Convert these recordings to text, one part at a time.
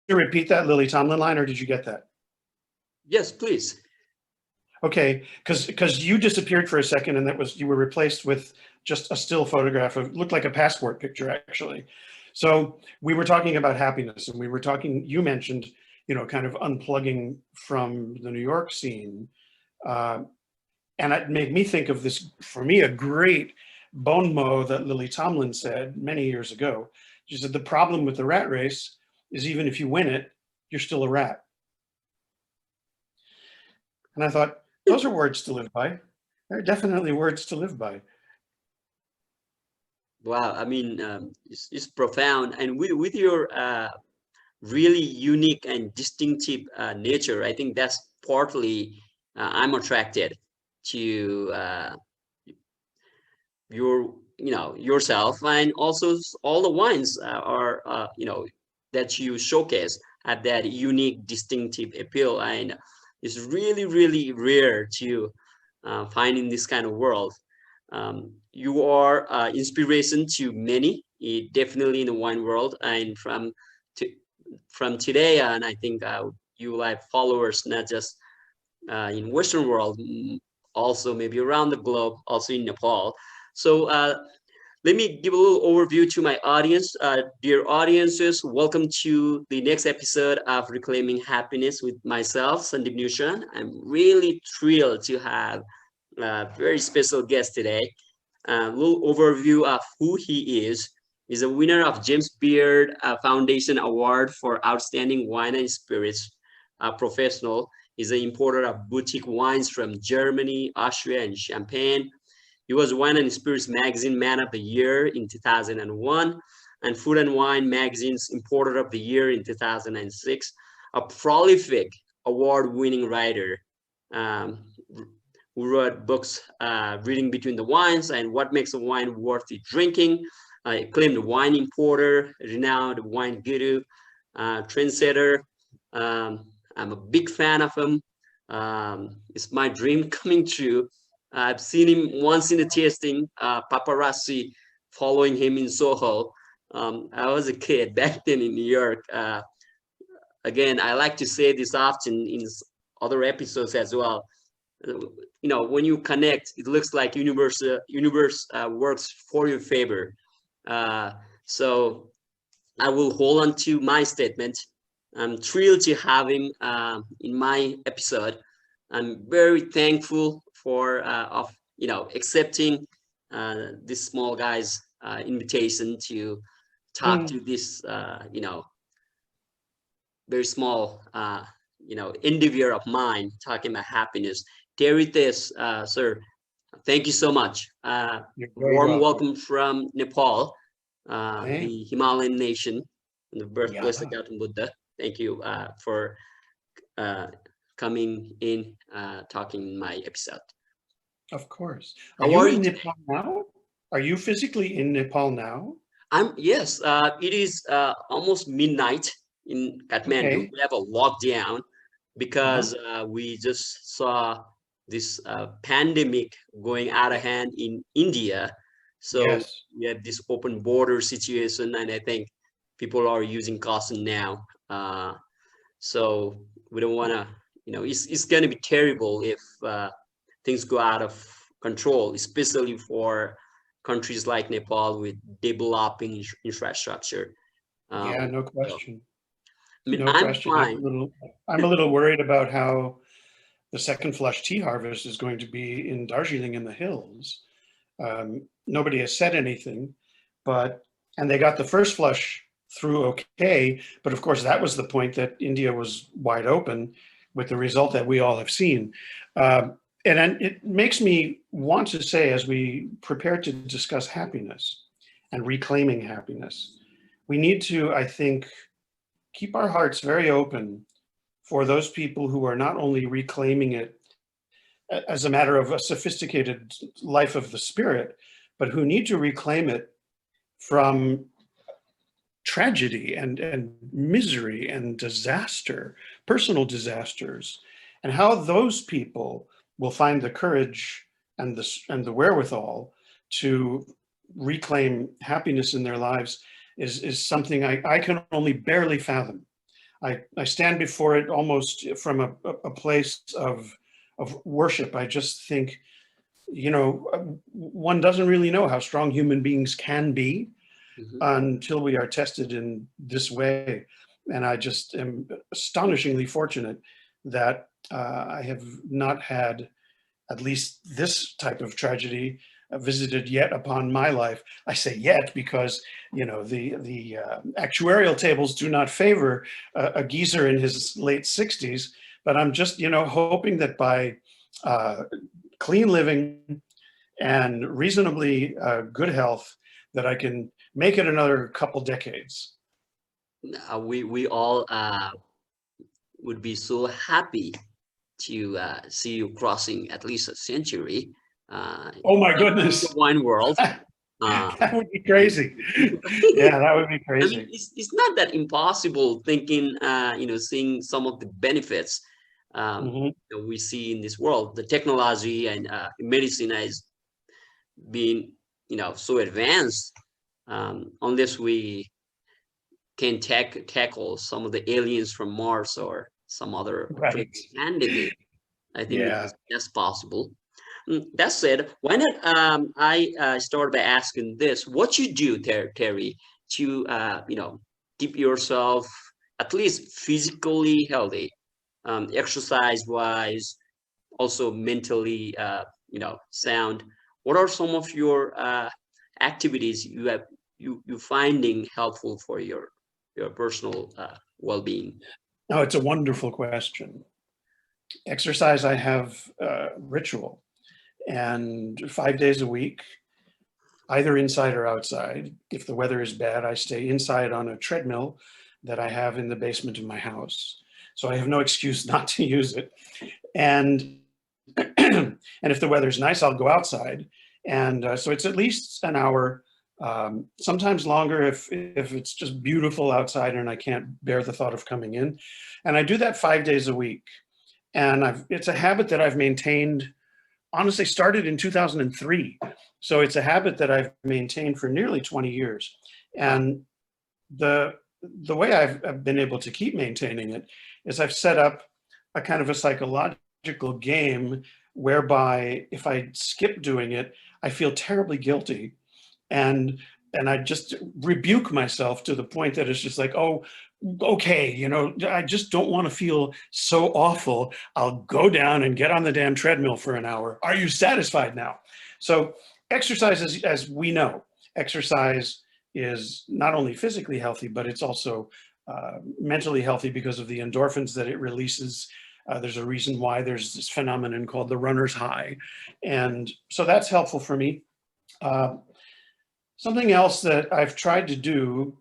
to repeat that Lily Tomlin line, or did you get that? Yes, please. Okay, because you disappeared for a second, and you were replaced with just a still photograph of, looked like a passport picture actually. So we were talking about happiness, and you mentioned, kind of unplugging from the New York scene. And it made me think of this, for me, a great bon mot that Lily Tomlin said many years ago. She said, the problem with the rat race is even if you win it, you're still a rat. And I thought, those are words to live by. They're definitely words to live by. Wow, I mean, it's profound. And with your really unique and distinctive nature, I think that's partly I'm attracted to yourself, and also all the wines are that you showcase have that unique distinctive appeal, and it's really really rare to find in this kind of world. You are inspiration to many, definitely in the wine world, and to, from today on, I think you will have followers not just in Western world, also maybe around the globe, also in Nepal. So let me give a little overview to my audience. Dear audiences, welcome to the next episode of Reclaiming Happiness with myself, Sandeep Neutron. I'm really thrilled to have a very special guest today. A little overview of who he is. He's a winner of James Beard Foundation Award for Outstanding Wine and Spirits Professional. He's an importer of boutique wines from Germany, Austria, and Champagne. He was Wine and Spirits Magazine Man of the Year in 2001 and Food and Wine Magazine's Importer of the Year in 2006. A prolific award-winning writer who wrote books, Reading Between the Wines and What Makes a Wine Worthy Drinking, acclaimed wine importer, renowned wine guru, trendsetter. I'm a big fan of him. It's my dream coming true. I've seen him once in a tasting, paparazzi following him in Soho. I was a kid back then in New York. Again, I like to say this often in other episodes as well. When you connect, it looks like universe works for your favor. So I will hold on to my statement. I'm thrilled to have him in my episode. I'm very thankful for accepting this small guy's invitation to talk to this very small endeavor of mine, talking about happiness. Theise, sir, thank you so much. Warm welcome from Nepal, the Himalayan nation, the birthplace of Gautam Buddha. Thank you for coming in, talking in my episode. Of course. Are you in Nepal now? Are you physically in Nepal now? Yes. It is almost midnight in Kathmandu. Okay. We have a lockdown because we just saw this pandemic going out of hand in India. So we have this open border situation, and I think people are using caution now. So we don't want to, it's going to be terrible if things go out of control, especially for countries like Nepal with developing infrastructure. No question. I mean, no question. I'm a little worried about how the second flush tea harvest is going to be in Darjeeling in the hills. Nobody has said anything, and they got the first flush through okay, but of course that was the point that India was wide open with the result that we all have seen. And it makes me want to say, as we prepare to discuss happiness and reclaiming happiness, we need to, I think, keep our hearts very open for those people who are not only reclaiming it as a matter of a sophisticated life of the spirit, but who need to reclaim it from tragedy and misery and disaster, personal disasters, and how those people will find the courage and the wherewithal to reclaim happiness in their lives is something I can only barely fathom. I stand before it almost from a place of worship. I just think, you know, one doesn't really know how strong human beings can be Mhm. until we are tested in this way. And I just am astonishingly fortunate that I have not had at least this type of tragedy visited yet upon my life. I say yet because, you know, the actuarial tables do not favor a geezer in his late 60s, but I'm just, you know, hoping that by uh, clean living and reasonably good health, that I can make it another couple decades. We all would be so happy to see you crossing at least a century Oh my in the goodness, wine world. Uh, that would be crazy. Yeah, that would be I mean, crazy. it's not that impossible thinking, seeing some of the benefits Mhm. that we see in this world. The technology and medicine has been, so advanced. Unless we can tackle some of the aliens from Mars or some other Right. crazy pandemic, I think Yeah. that's possible. That said, why not I start by asking this: what you do, Terry, to keep yourself at least physically healthy, exercise wise, also mentally sound. What are some of your activities you finding helpful for your personal well-being? No, it's a wonderful question. Exercise, I have ritual, and 5 days a week, either inside or outside. If the weather is bad, I stay inside on a treadmill that I have in the basement of my house. So I have no excuse not to use it. And and if the weather's nice, I'll go outside. And so it's at least an hour, sometimes longer if it's just beautiful outside and I can't bear the thought of coming in. And I do that 5 days a week. And it's a habit that I've maintained, honestly, started in 2003. So it's a habit that I've maintained for nearly 20 years. Wow. And the the way I've been able to keep maintaining it is I've set up a kind of a psychological game whereby if I skip doing it, I feel terribly guilty, and and I just rebuke myself to the point that it's just like, oh, okay, you know, I just don't want to feel so awful. I'll go down and get on the damn treadmill for an hour. Are you satisfied now? So exercise, as we know, exercise is not only physically healthy, but it's also mentally healthy because of the endorphins that it releases. There's a reason why there's this phenomenon called the runner's high. And so that's helpful for me. Uh, Something else that I've tried to do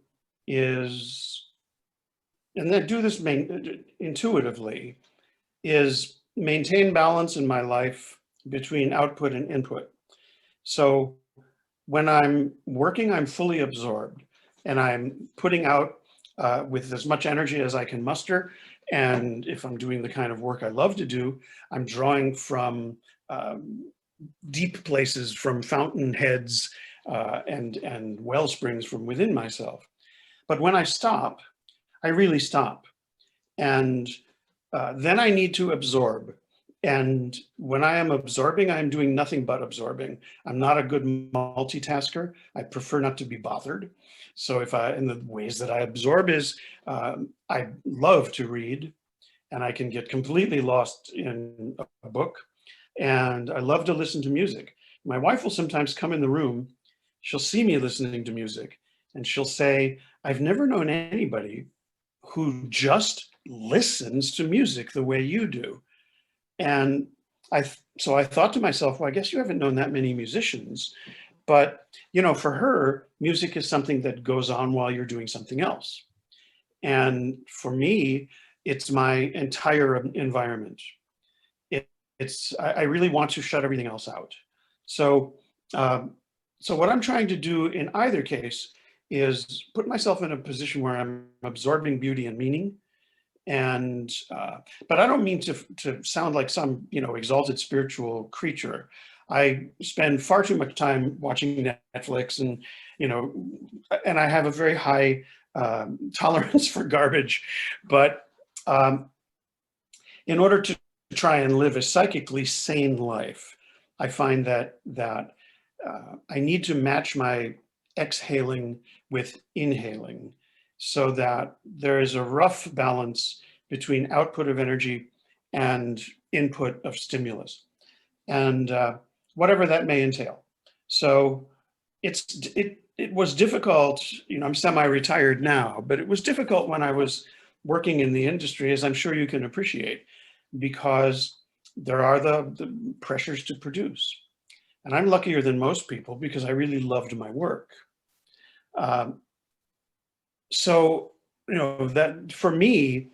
is, and then do this intuitively, is maintain balance in my life between output and input. So when I'm working, I'm fully absorbed and I'm putting out with as much energy as I can muster. And if I'm doing the kind of work I love to do, I'm drawing from deep places, from fountain heads and well springs from within myself. But when I stop, I really stop. And then I need to absorb. And when I am absorbing, I'm doing nothing but absorbing. I'm not a good multitasker. I prefer not to be bothered. So in the ways that I absorb is, I love to read, and I can get completely lost in a book. And I love to listen to music. My wife will sometimes come in the room, she'll see me listening to music, and she'll say, I've never known anybody who just listens to music the way you do. And so I thought to myself, well, I guess you haven't known that many musicians. But, you know, for her, music is something that goes on while you're doing something else. And for me, it's my entire environment. It, I really want to shut everything else out. So, um, so what I'm trying to do in either case is put myself in a position where I'm absorbing beauty and meaning. And but I don't mean to sound like some, you know, exalted spiritual creature. I spend far too much time watching Netflix, and you know, and I have a very high tolerance for garbage. But in order to try and live a psychically sane life, I find that I need to match my exhaling with inhaling so that there is a rough balance between output of energy and input of stimulus, and whatever that may entail. So it was difficult. I'm semi-retired now, but it was difficult when I was working in the industry, as I'm sure you can appreciate, because there are the pressures to produce. And I'm luckier than most people because I really loved my work. So, that for me,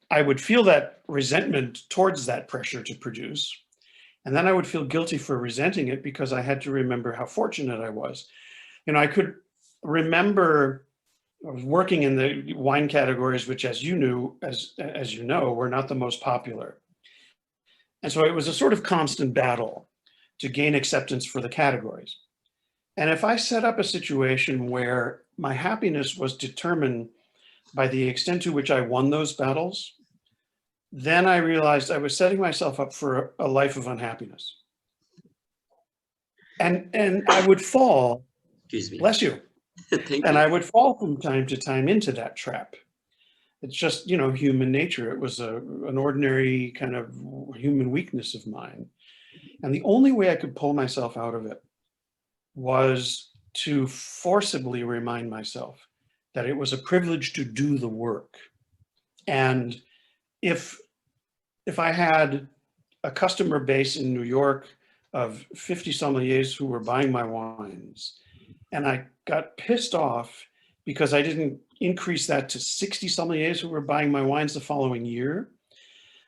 I would feel that resentment towards that pressure to produce. And then I would feel guilty for resenting it because I had to remember how fortunate I was. I could remember I was working in the wine categories, which, as you know, were not the most popular. And so it was a sort of constant battle to gain acceptance for the categories. And if I set up a situation where my happiness was determined by the extent to which I won those battles, then I realized I was setting myself up for a life of unhappiness. And I would fall, Excuse me. bless you, Thank and you. I would fall from time to time into that trap. It's just, human nature. It was an ordinary kind of human weakness of mine. And the only way I could pull myself out of it was to forcibly remind myself that it was a privilege to do the work. And if I had a customer base in New York of 50 sommeliers who were buying my wines, and I got pissed off because I didn't increase that to 60 sommeliers who were buying my wines the following year,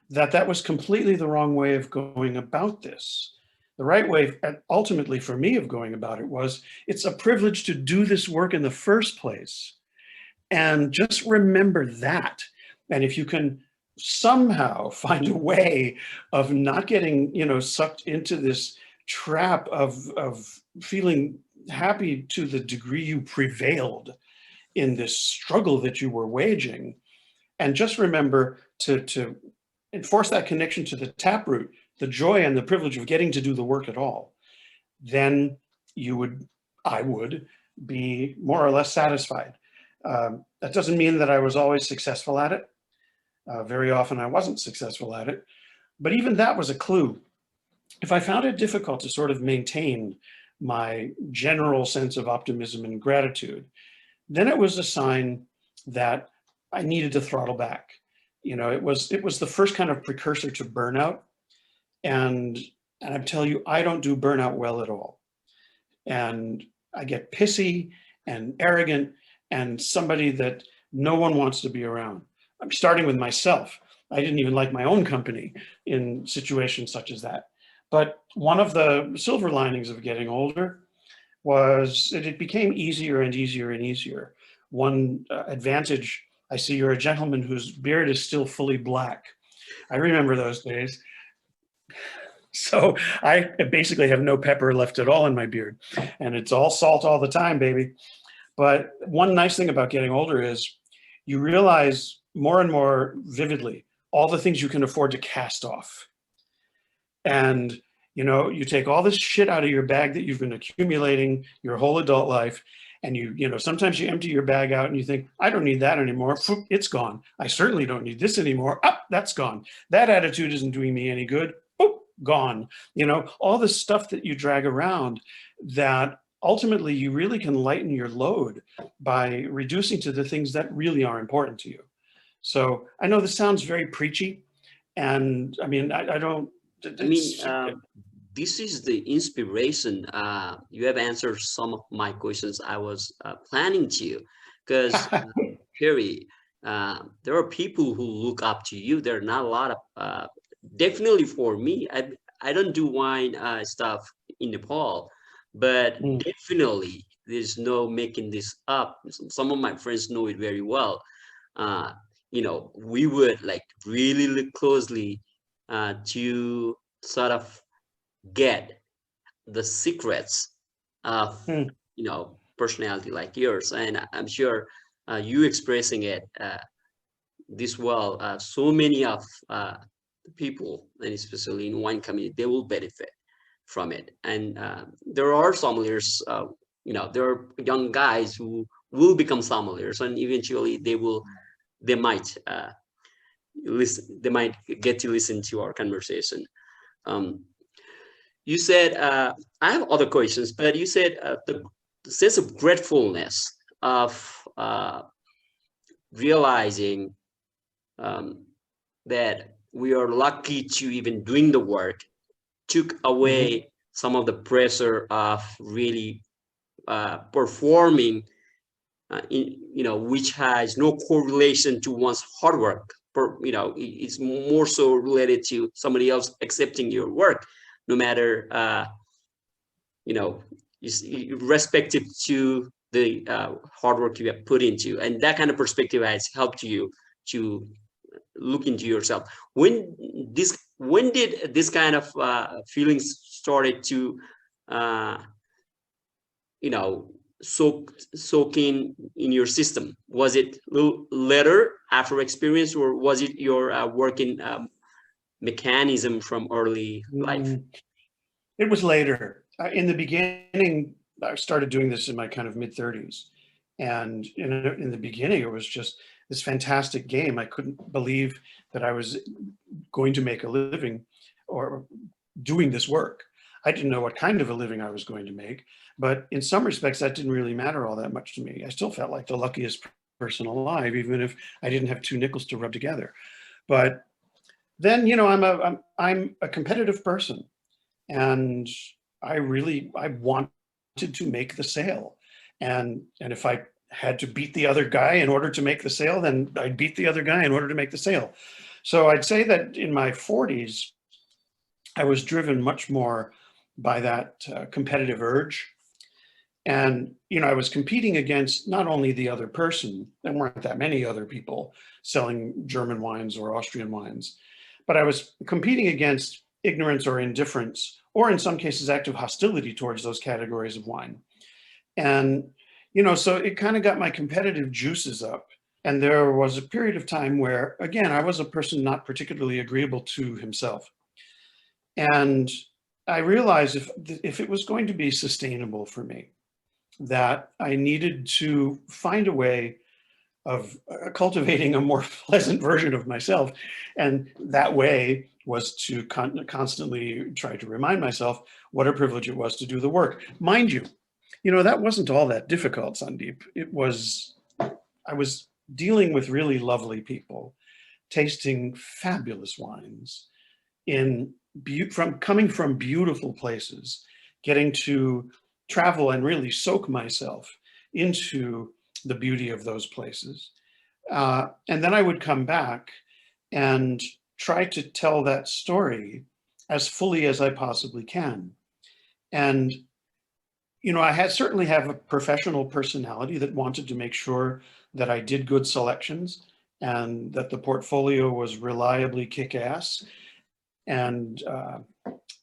that was completely the wrong way of going about this. The right way, ultimately for me, of going about it was, it's a privilege to do this work in the first place. And just remember that. And if you can somehow find a way of not getting, sucked into this trap of feeling happy to the degree you prevailed in this struggle that you were waging, and just remember to enforce that connection to the taproot, the joy and the privilege of getting to do the work at all, then I would be more or less satisfied. That doesn't mean that I was always successful at it. Very often I wasn't successful at it, but even that was a clue. If I found it difficult to sort of maintain my general sense of optimism and gratitude, then it was a sign that I needed to throttle back. It was the first kind of precursor to burnout. And I tell you, I don't do burnout well at all. And I get pissy and arrogant and somebody that no one wants to be around. I'm starting with myself. I didn't even like my own company in situations such as that. But one of the silver linings of getting older was that it became easier and easier and easier. One advantage, I see you're a gentleman whose beard is still fully black. I remember those days. So I basically have no pepper left at all in my beard, and it's all salt all the time, baby. But one nice thing about getting older is you realize more and more vividly all the things you can afford to cast off. And, you take all this shit out of your bag that you've been accumulating your whole adult life. And sometimes you empty your bag out and you think, I don't need that anymore. It's gone. I certainly don't need this anymore. That's gone. That attitude isn't doing me any good. Gone. All the stuff that you drag around, that ultimately you really can lighten your load by reducing to the things that really are important to you. So I know this sounds very preachy, and I mean, I don't. This is the inspiration. You have answered some of my questions I was planning to, because Perry, there are people who look up to you. There are not a lot of, definitely for me, I don't do wine stuff in Nepal, but definitely there's no making this up. Some of my friends know it very well. We would like really look closely to sort of get the secrets of personality like yours, and I'm sure you expressing it this well, so many of the people, and especially in wine community, they will benefit from it. And there are sommeliers, there are young guys who will become sommeliers, and eventually they might listen, they might get to listen to our conversation. Um, you said, I have other questions, but you said the sense of gratefulness of realizing um, that we are lucky to even doing the work took away some of the pressure of really performing, which has no correlation to one's hard work. It's more so related to somebody else accepting your work, no matter, respective to the hard work you have put into. And that kind of perspective has helped you to look into yourself. When did this kind of feelings started to soak in your system? Was it later after experience, or was it your working mechanism from early life? It was later. In the beginning, I started doing this in my kind of mid-30s. And in the beginning, it was just this fantastic game. I couldn't believe that I was going to make a living or doing this work. I didn't know what kind of a living I was going to make, but in some respects, that didn't really matter all that much to me. I still felt like the luckiest person alive, even if I didn't have two nickels to rub together. But then, I'm a competitive person, and I wanted to make the sale. And if I had to beat the other guy in order to make the sale, then I'd beat the other guy in order to make the sale. So I'd say that in my 40s, I was driven much more by that competitive urge. And, I was competing against not only the other person, there weren't that many other people selling German wines or Austrian wines, but I was competing against ignorance or indifference, or in some cases, active hostility towards those categories of wine. And, so it kind of got my competitive juices up. And there was a period of time where, again, I was a person not particularly agreeable to himself. And I realized if it was going to be sustainable for me, that I needed to find a way of cultivating a more pleasant version of myself. And that way was to constantly try to remind myself what a privilege it was to do the work. Mind you, that wasn't all that difficult, Sandeep. I was dealing with really lovely people, tasting fabulous wines, coming from beautiful places, getting to travel and really soak myself into the beauty of those places. And then I would come back and try to tell that story as fully as I possibly can. And, I certainly have a professional personality that wanted to make sure that I did good selections and that the portfolio was reliably kick-ass. And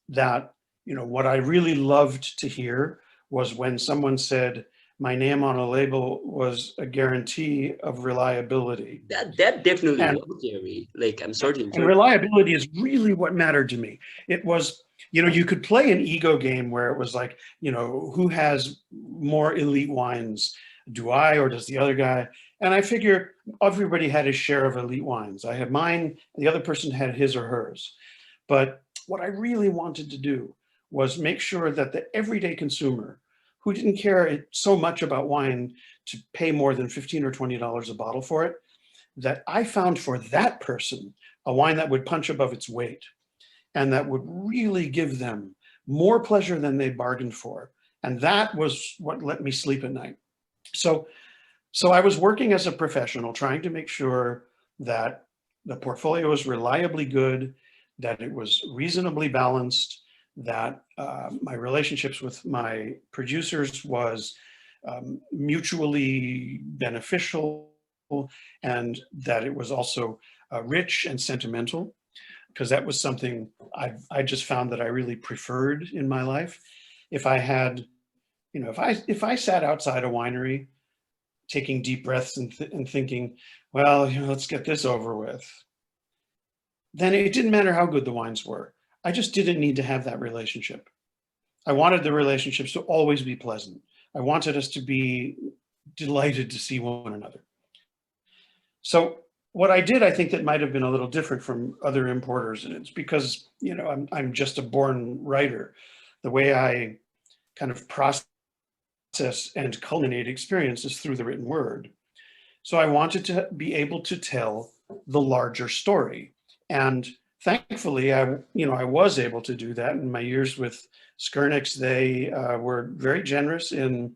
that, what I really loved to hear was when someone said, my name on a label was a guarantee of reliability. That definitely was, Jerry. Like, I'm sorry to interrupt. And reliability is really what mattered to me. It was, you could play an ego game where it was like, who has more elite wines? Do I, or does the other guy? And I figure everybody had his share of elite wines. I had mine, the other person had his or hers. But what I really wanted to do was make sure that the everyday consumer who didn't care so much about wine to pay more than $15 or $20 a bottle for it, that I found for that person a wine that would punch above its weight and that would really give them more pleasure than they bargained for. And that was what let me sleep at night. So I was working as a professional, trying to make sure that the portfolio was reliably good, that it was reasonably balanced, that my relationships with my producers was mutually beneficial, and that it was also rich and sentimental, because that was something I just found that I really preferred in my life. If I had, if I sat outside a winery taking deep breaths and thinking, well, let's get this over with, then it didn't matter how good the wines were. I just didn't need to have that relationship. I wanted the relationships to always be pleasant. I wanted us to be delighted to see one another. So what I did, I think that might have been a little different from other importers, and it's because, I'm just a born writer. The way I kind of process and culminate experiences through the written word. So I wanted to be able to tell the larger story. And thankfully, I was able to do that in my years with Skernix. They were very generous in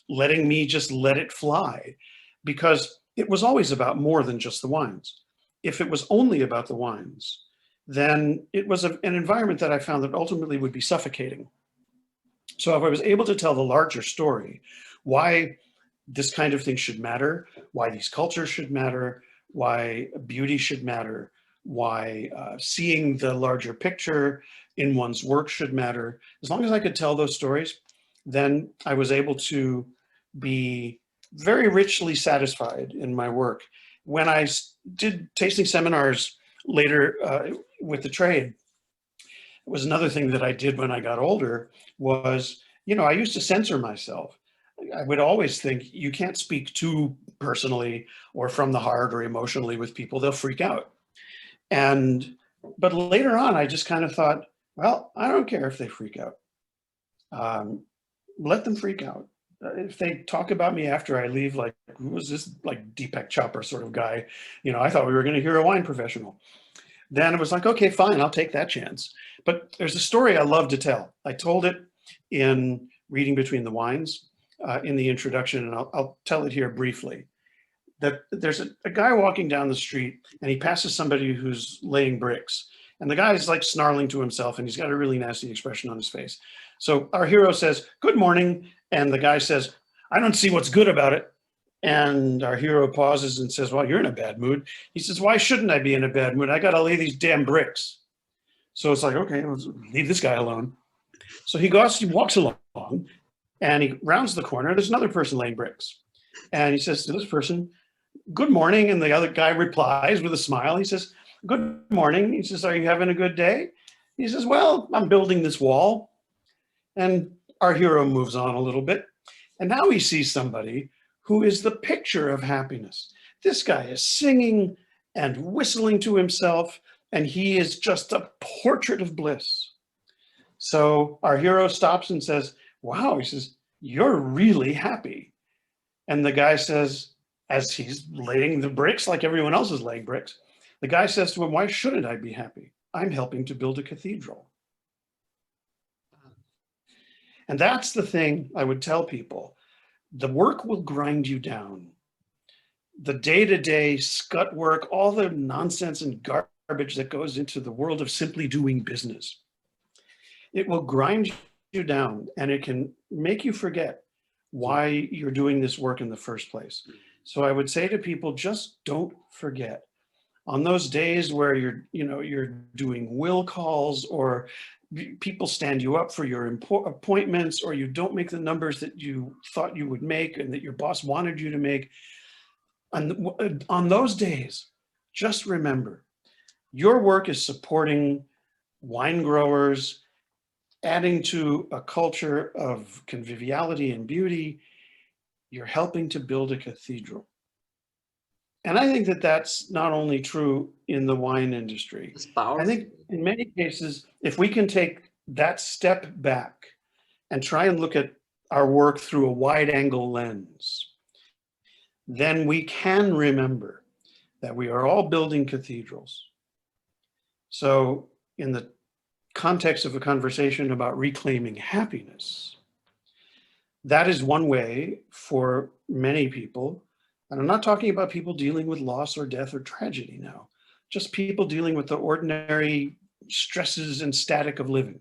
letting me just let it fly, because it was always about more than just the wines. If it was only about the wines, then it was an environment that I found that ultimately would be suffocating. So if I was able to tell the larger story, why this kind of thing should matter, why these cultures should matter, why beauty should matter, why seeing the larger picture in one's work should matter, as long as I could tell those stories, then I was able to be very richly satisfied in my work. When I did tasting seminars later with the trade, it was another thing that I did when I got older was, I used to censor myself. I would always think, you can't speak too personally or from the heart or emotionally with people, they'll freak out. But later on, I just kind of thought, well, I don't care if they freak out. Let them freak out. If they talk about me after I leave, like, who was this like Deepak Chopra sort of guy? I thought we were going to hear a wine professional. Then it was like, okay, fine, I'll take that chance. But there's a story I love to tell. I told it in Reading Between the Wines in the introduction, and I'll tell it here briefly. That there's a guy walking down the street, and he passes somebody who's laying bricks. And the guy's like snarling to himself, and he's got a really nasty expression on his face. So our hero says, "Good morning." And the guy says, "I don't see what's good about it." And our hero pauses and says, "Well, you're in a bad mood." He says, "Why shouldn't I be in a bad mood? I got to lay these damn bricks." So it's like, okay, let's leave this guy alone. So he walks along, and he rounds the corner. There's another person laying bricks. And he says to this person, "Good morning." And the other guy replies with a smile. He says, "Good morning." He says, "Are you having a good day?" He says, "Well, I'm building this wall." And our hero moves on a little bit. And now he sees somebody who is the picture of happiness. This guy is singing and whistling to himself, and he is just a portrait of bliss. So our hero stops and says, "Wow," he says, "you're really happy." And the guy says, as he's laying the bricks like everyone else is laying bricks, the guy says to him, "Why shouldn't I be happy? I'm helping to build a cathedral." And that's the thing I would tell people. The work will grind you down. The day-to-day scut work, all the nonsense and garbage that goes into the world of simply doing business, it will grind you down, and it can make you forget why you're doing this work in the first place. So I would say to people, just don't forget. On those days where you're doing will calls, or people stand you up for your appointments, or you don't make the numbers that you thought you would make and that your boss wanted you to make, on those days, just remember, your work is supporting wine growers, adding to a culture of conviviality and beauty. You're helping to build a cathedral. And I think that that's not only true in the wine industry. It's powerful. I think in many cases, if we can take that step back and try and look at our work through a wide angle lens, then we can remember that we are all building cathedrals. So in the context of a conversation about reclaiming happiness, that is one way for many people. And I'm not talking about people dealing with loss or death or tragedy now, just people dealing with the ordinary stresses and static of living.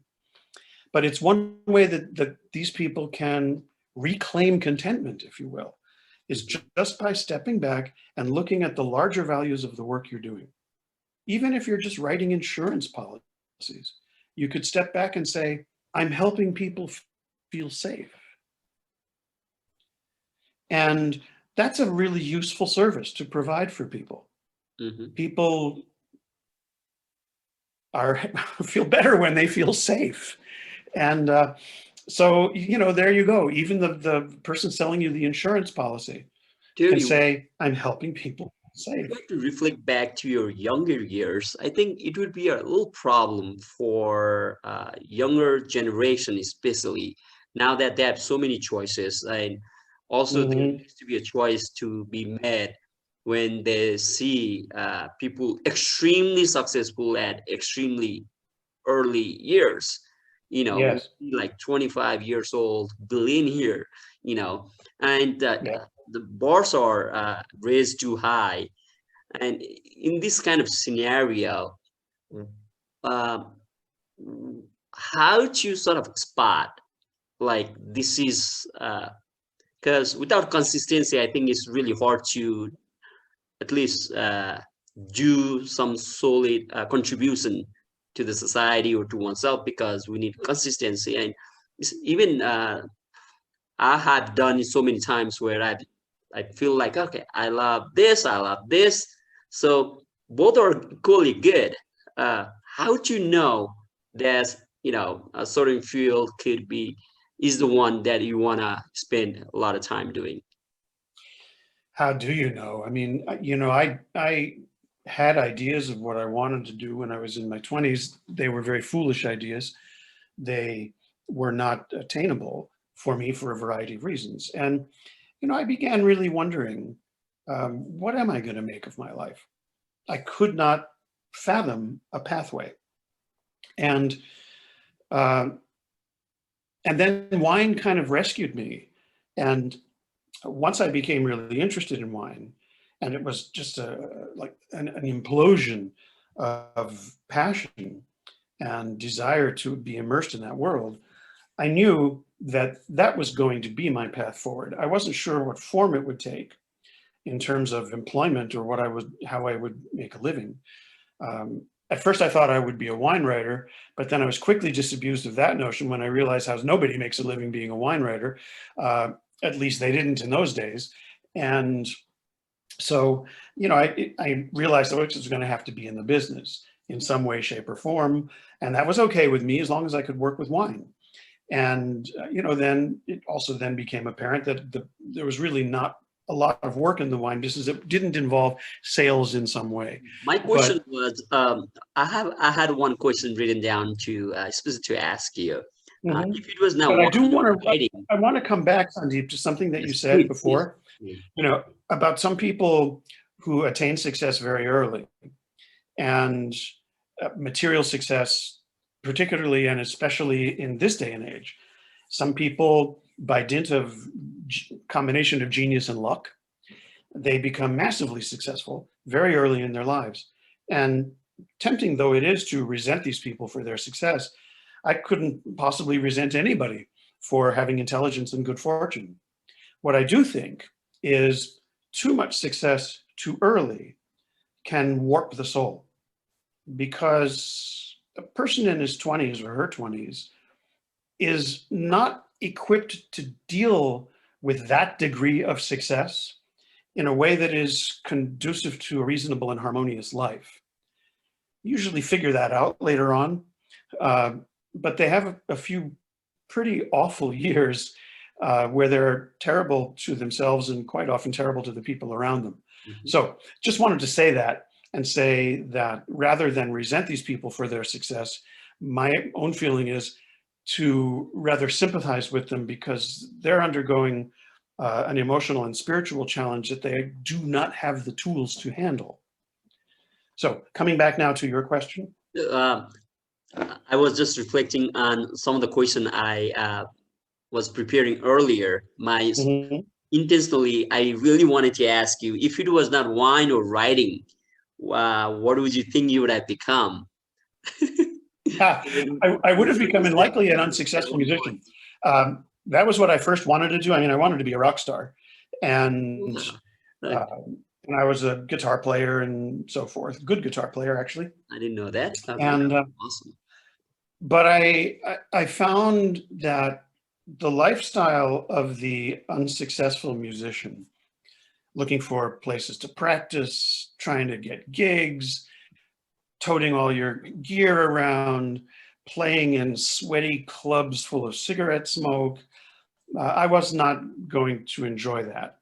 But it's one way that these people can reclaim contentment, if you will, is just by stepping back and looking at the larger values of the work you're doing. Even if you're just writing insurance policies, you could step back and say, I'm helping people feel safe. And that's a really useful service to provide for people. Mhm. People are feel better when they feel safe. And so, there you go. Even the person selling you the insurance policy Dude, can you say, I'm helping people if you safe. have to reflect back to your younger years, I think it would be a little problem for younger generation, especially now that they have so many choices. And also, there Hmm. needs to be a choice to be made when they see people extremely successful at extremely early years. Yes. Like 25 years old, billionaire, and Yeah. the bars are raised too high, and in this kind of scenario, uh, how to sort of spot like this is because without consistency, I think it's really hard to at least do some solid contribution to the society or to oneself because we need consistency. And even I have done it so many times where I feel like, okay, I love this. So both are equally good. How to know that a certain field is the one that you wanna spend a lot of time doing? How do you know? I mean, I had ideas of what I wanted to do when I was in my 20s. They were very foolish ideas. They were not attainable for me for a variety of reasons. And, I began really wondering, what am I going to make of my life? I could not fathom a pathway. And uh, and then wine kind of rescued me. And once I became really interested in wine, and it was just like an implosion of passion and desire to be immersed in that world, I knew that that was going to be my path forward. I wasn't sure what form it would take in terms of employment or how I would make a living. At first, I thought I would be a wine writer, but then I was quickly disabused of that notion when I realized how nobody makes a living being a wine writer. Uh, at least they didn't in those days. And so, I realized that I was going to have to be in the business in some way, shape, or form. And that was okay with me as long as I could work with wine. And, then it also then became apparent that there was really not a lot of work in the wine business. It didn't involve sales in some way. My question But was, I had one question written down to specific to ask you. mhm. If it was not But I wine do want to writing, I want to come back, Sandeep, to something that you yes, said please, please. before, Please. about some people who attain success very early, and material success, particularly and especially in this day and age. Some people, by dint of combination of genius and luck, they become massively successful very early in their lives. And tempting though it is to resent these people for their success, I couldn't possibly resent anybody for having intelligence and good fortune. What I do think is too much success too early can warp the soul, because a person in his 20s or her 20s is not equipped to deal with that degree of success in a way that is conducive to a reasonable and harmonious life. Usually figure that out later on, uh, but they have a few pretty awful years where they're terrible to themselves and quite often terrible to the people around them. Mhm. So just wanted to say that, and say that rather than resent these people for their success, my own feeling is to rather sympathize with them because they're undergoing an emotional and spiritual challenge that they do not have the tools to handle. So coming back now to your question. Uh, I was just reflecting on some of the question I was preparing earlier. Mhm. Intentionally, I really wanted to ask you if it was not wine or writing, what would you think you would have become? And I would have become likely an at unsuccessful one musician. point. That was what I first wanted to do. I mean, I wanted to be a rock star, and Wow. uh, and I was a guitar player and so forth. Good guitar player, actually. I didn't know that. Okay, And awesome. but I found that the lifestyle of the unsuccessful musician, looking for places to practice, trying to get gigs, toting all your gear around, playing in sweaty clubs full of cigarette smoke. I was not going to enjoy that.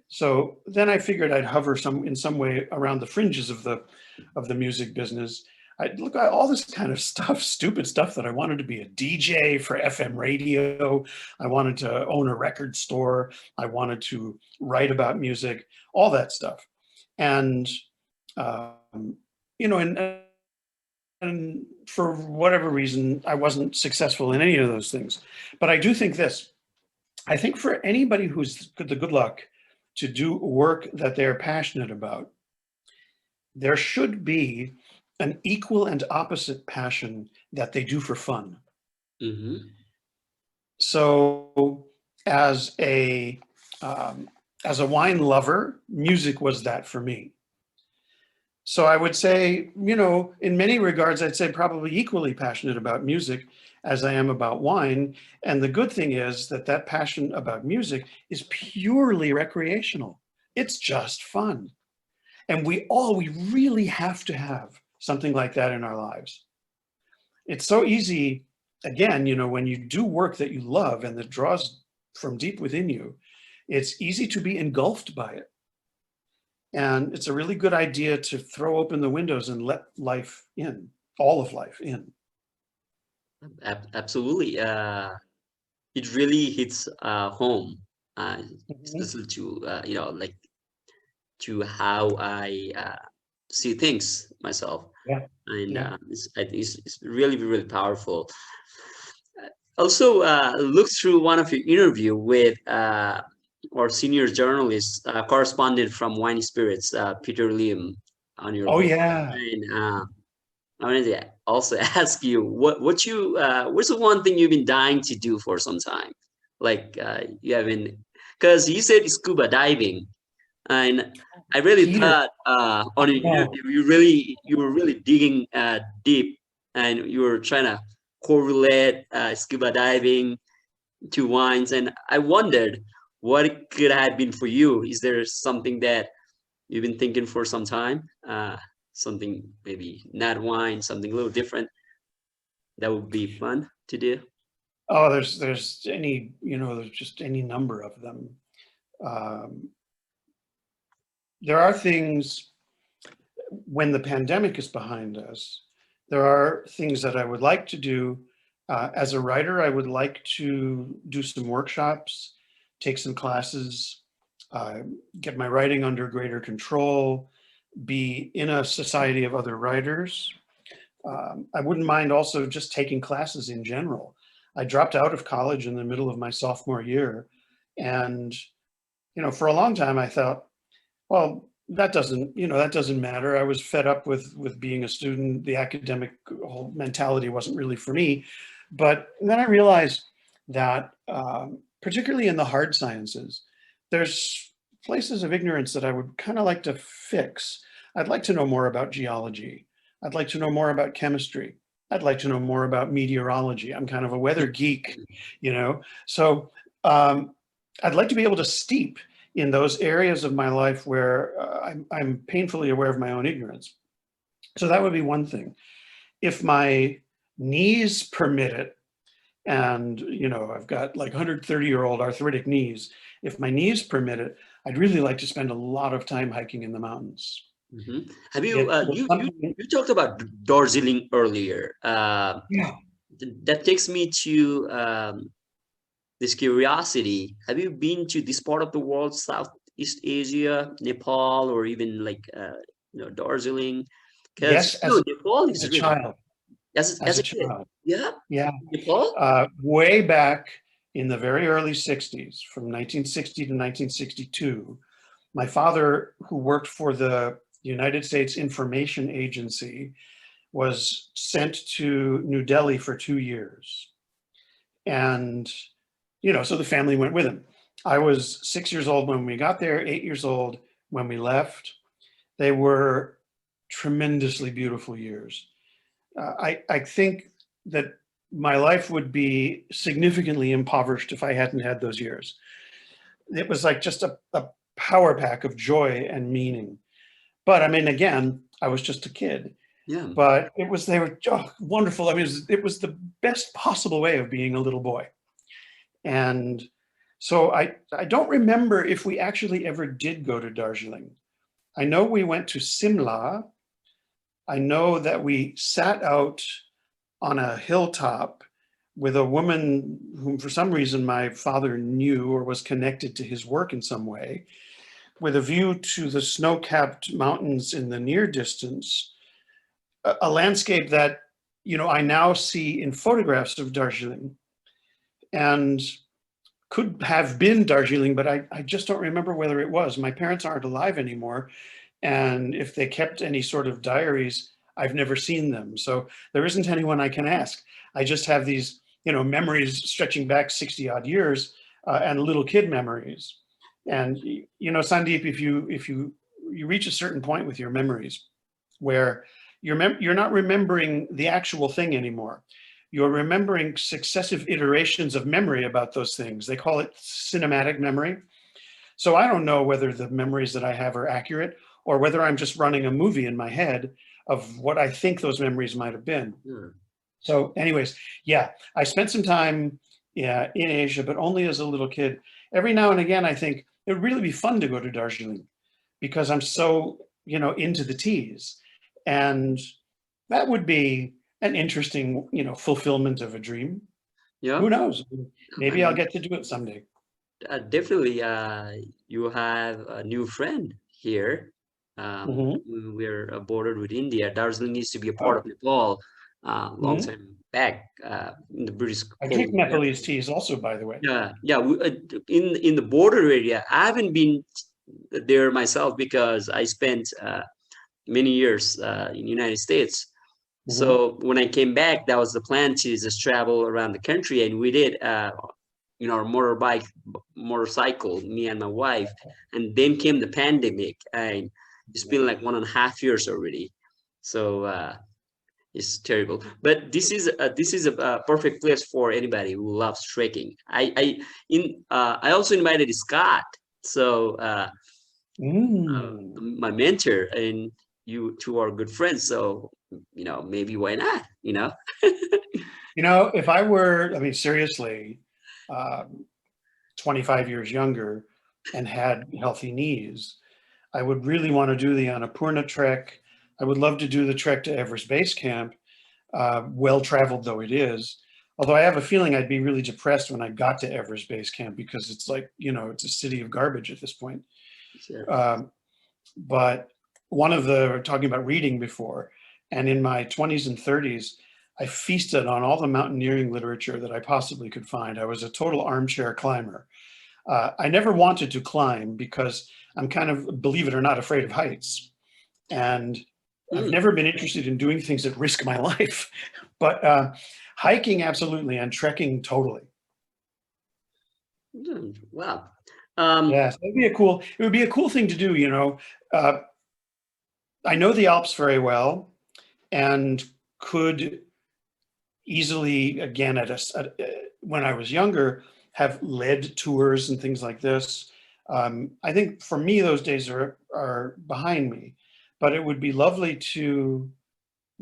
So then I figured I'd hover in some way around the fringes of the music business. I'd look at all this kind of stuff, stupid stuff, that I wanted to be a DJ for FM radio. I wanted to own a record store. I wanted to write about music, all that stuff. And, you know, and for whatever reason, I wasn't successful in any of those things. But I do think this. I think for anybody who's the good luck to do work that they're passionate about, there should be an equal and opposite passion that they do for fun. Mm-hmm. So as a wine lover, music was that for me. So I would say, you know, in many regards, I'd say probably equally passionate about music as I am about wine. And the good thing is that that passion about music is purely recreational. It's just fun. And we really have to have something like that in our lives. It's so easy, again, you know, when you do work that you love and that draws from deep within you, it's easy to be engulfed by it. And it's a really good idea to throw open the windows and let life in, all of life in. Absolutely. It really hits home, especially to you know, like to how I see things myself, Yeah, and yeah. I think it's really really powerful. Also, look through one of your interview with our senior journalist, correspondent from Wine Spirits, Peter Liam, on your Oh blog, yeah. and I wanted to also ask you what's the one thing you've been dying to do for some time? Like you haven't, because you said scuba diving, and I really Peter. thought on your Oh, interview you were really digging deep, and you were trying to correlate scuba diving to wines, and I wondered what it could have been for you. Is there something that you've been thinking for some time? Something maybe not wine, something a little different that would be fun to do. oh, there's any, you know, there's just any number of them. Um, there are things, when the pandemic is behind us, there are things that I would like to do. As a writer, I would like to do some workshops, take some classes, uh, get my writing under greater control, be in a society of other writers. I wouldn't mind also just taking classes in general. I dropped out of college in the middle of my sophomore year. And, you know, for a long time I thought, well, that doesn't, you know, that doesn't matter. I was fed up with being a student. The academic whole mentality wasn't really for me. But then I realized that, particularly in the hard sciences, there's places of ignorance that I would kind of like to fix. I'd like to know more about geology. I'd like to know more about chemistry. I'd like to know more about meteorology. I'm kind of a weather geek, you know. So I'd like to be able to steep in those areas of my life where I'm painfully aware of my own ignorance. So that would be one thing. If my knees permit it, and you know, I've got like 130-year-old arthritic knees, if my knees permit it, I'd really like to spend a lot of time hiking in the mountains. Hmm. Have you It was something, you talked about Darjeeling earlier? yeah. That takes me to this curiosity. Have you been to this part of the world, Southeast Asia, Nepal, or even like you know, Darjeeling? Because Yes, you know, Nepal as is a really, child, as as a a kid. child. Yeah, Yeah. Nepal. Way back in the very early 60s, from 1960 to 1962, my father, who worked for the United States Information Agency, was sent to New Delhi for 2 years. And, you know, so the family went with him. I was 6 years old when we got there, 8 years old when we left. They were tremendously beautiful years. I think that my life would be significantly impoverished if I hadn't had those years. It was like just a power pack of joy and meaning. But I mean, again, I was just a kid. Yeah. But they were wonderful. I mean, it was the best possible way of being a little boy. And so I don't remember if we actually ever did go to Darjeeling. I know we went to Simla. I know that we sat out on a hilltop with a woman whom for some reason my father knew or was connected to his work in some way, with a view to the snow-capped mountains in the near distance, a landscape that, you know, I now see in photographs of Darjeeling and could have been Darjeeling, but I just don't remember whether it was. My parents aren't alive anymore. And if they kept any sort of diaries, I've never seen them. So there isn't anyone I can ask. I just have these, you know, memories stretching back 60 odd years and little kid memories. And, you know, Sandeep, if you reach a certain point with your memories where you're not remembering the actual thing anymore. You're remembering successive iterations of memory about those things. They call it cinematic memory. So I don't know whether the memories that I have are accurate or whether I'm just running a movie in my head of what I think those memories might have been. So anyways, yeah, I spent some time in Asia, but only as a little kid. Every now and again, I think it would really be fun to go to Darjeeling because I'm so, you know, into the teas. And that would be an interesting, you know, fulfillment of a dream. Yeah. Who knows? I Maybe I'll mean, get to do it someday. definitely, you have a new friend here. Mhm. We're bordered with India. Darjeeling used to be a part of Oh, Nepal long mhm. time back in the British I drink colonial Nepalese era. teas also, by the way. Yeah, yeah. In the border area, I haven't been there myself because I spent many years in the United States. Mhm. So when I came back, that was the plan to just travel around the country, and we did, you know, our motorcycle, me and my wife. And then came the pandemic, and it's been like 1.5 years already. So it's terrible. But this is a perfect place for anybody who loves trekking. I also invited Scott. So Mm. my mentor, and you two are good friends, so you know, maybe why not, you know. You know, if I were, I mean, seriously, 25 years younger and had healthy knees, I would really want to do the Annapurna trek. I would love to do the trek to Everest Base Camp, well-traveled though it is. Although I have a feeling I'd be really depressed when I got to Everest Base Camp because it's like, you know, it's a city of garbage at this point. Sure. Um, but talking about reading before, and in my 20s and 30s, I feasted on all the mountaineering literature that I possibly could find. I was a total armchair climber. I never wanted to climb because I'm kind of, believe it or not, afraid of heights. And I've Mm, never been interested in doing things that risk my life. But hiking, absolutely, and trekking, totally. wow. Yes, it would be a cool thing to do, you know. Uh, I know the Alps very well and could easily, again, when I was younger, have led tours and things like this. I think for me, those days are behind me, but it would be lovely to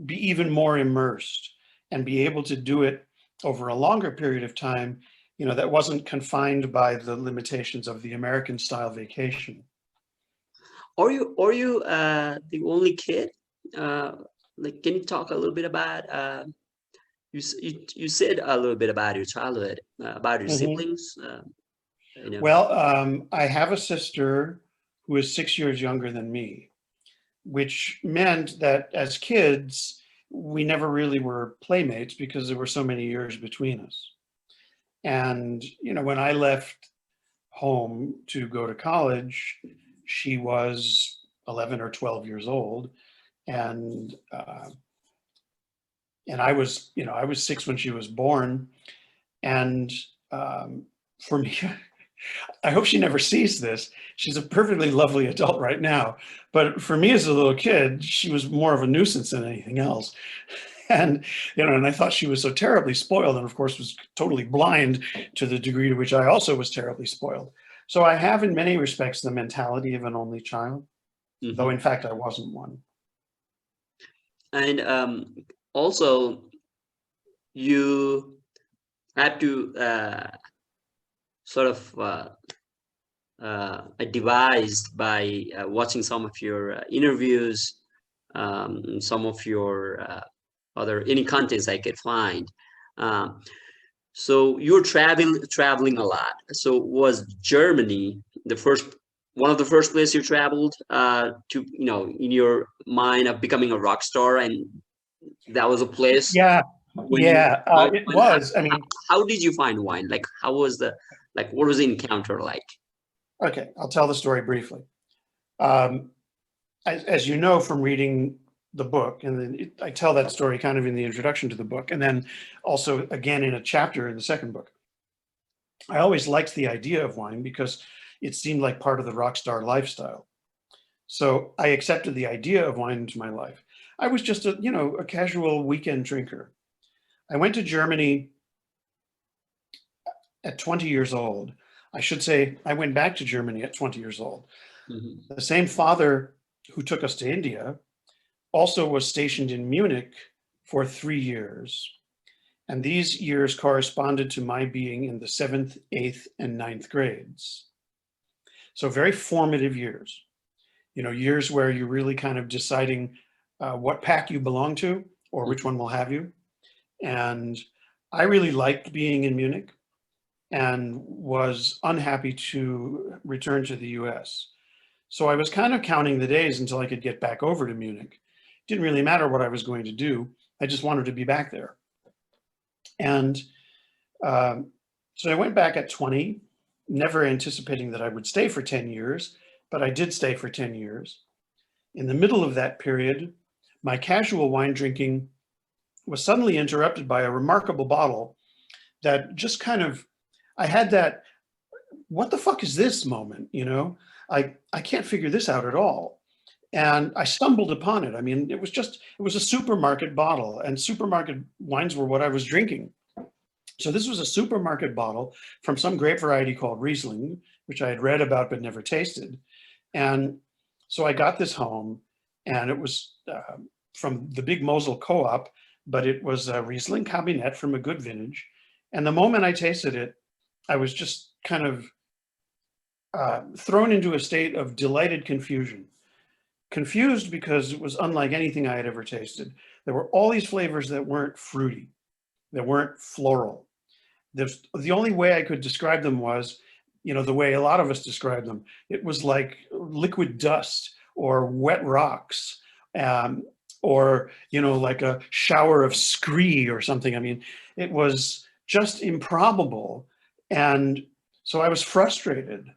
be even more immersed and be able to do it over a longer period of time, you know, that wasn't confined by the limitations of the American style vacation. are you the only kid? uh like, can you talk a little bit about you said a little bit about your childhood, about your Mhm. siblings, you know. Well, I have a sister who is 6 years younger than me, which meant that as kids, we never really were playmates because there were so many years between us. And, you know, when I left home to go to college, she was 11 or 12 years old. And, and I was, you know, I was 6 when she was born. And for me, I hope she never sees this. She's a perfectly lovely adult right now. But for me as a little kid, she was more of a nuisance than anything else. And, and I thought she was so terribly spoiled, and of course was totally blind to the degree to which I also was terribly spoiled. So I have in many respects the mentality of an only child, though in fact I wasn't one. And also you had to sort of devised by watching some of your interviews, some of your other any contents I could find. So you're traveling a lot. So was Germany one of the first places you traveled to, in your mind of becoming a rock star, and that was a place Yeah, when you yeah, it was. I mean, how did you find wine? Like how was what was the encounter like? okay, I'll tell the story briefly. As you know from reading the book, and then I tell that story kind of in the introduction to the book, and then also again in a chapter in the second book. I always liked the idea of wine because it seemed like part of the rock star lifestyle. So I accepted the idea of wine into my life. I was just a casual weekend drinker. I went to Germany at 20 years old. I should say I went back to Germany at 20 years old. Mm-hmm. The same father who took us to India also was stationed in Munich for 3 years. And these years corresponded to my being in the 7th, 8th, and 9th grades. So very formative years, years where you're really kind of deciding what pack you belong to or which one will have you. And I really liked being in Munich and was unhappy to return to the US. So I was kind of counting the days until I could get back over to Munich. Didn't really matter what I was going to do. I just wanted to be back there. And so I went back at 20, never anticipating that I would stay for 10 years, but I did stay for 10 years. In the middle of that period, my casual wine drinking was suddenly interrupted by a remarkable bottle that just kind of, I had that, what the fuck is this moment, I can't figure this out at all. And I stumbled upon it. I mean, it was a supermarket bottle, and supermarket wines were what I was drinking. So this was a supermarket bottle from some grape variety called Riesling, which I had read about but never tasted. And so I got this home, and it was from the big Mosel co-op, but it was a Riesling Cabinet from a good vintage. And the moment I tasted it, I was just kind of thrown into a state of delighted confusion. Confused because it was unlike anything I had ever tasted. There were all these flavors that weren't fruity, that weren't floral. The only way I could describe them was, the way a lot of us describe them. It was like liquid dust or wet rocks, or, like a shower of scree or something. I mean, it was just improbable. And so I was frustrated,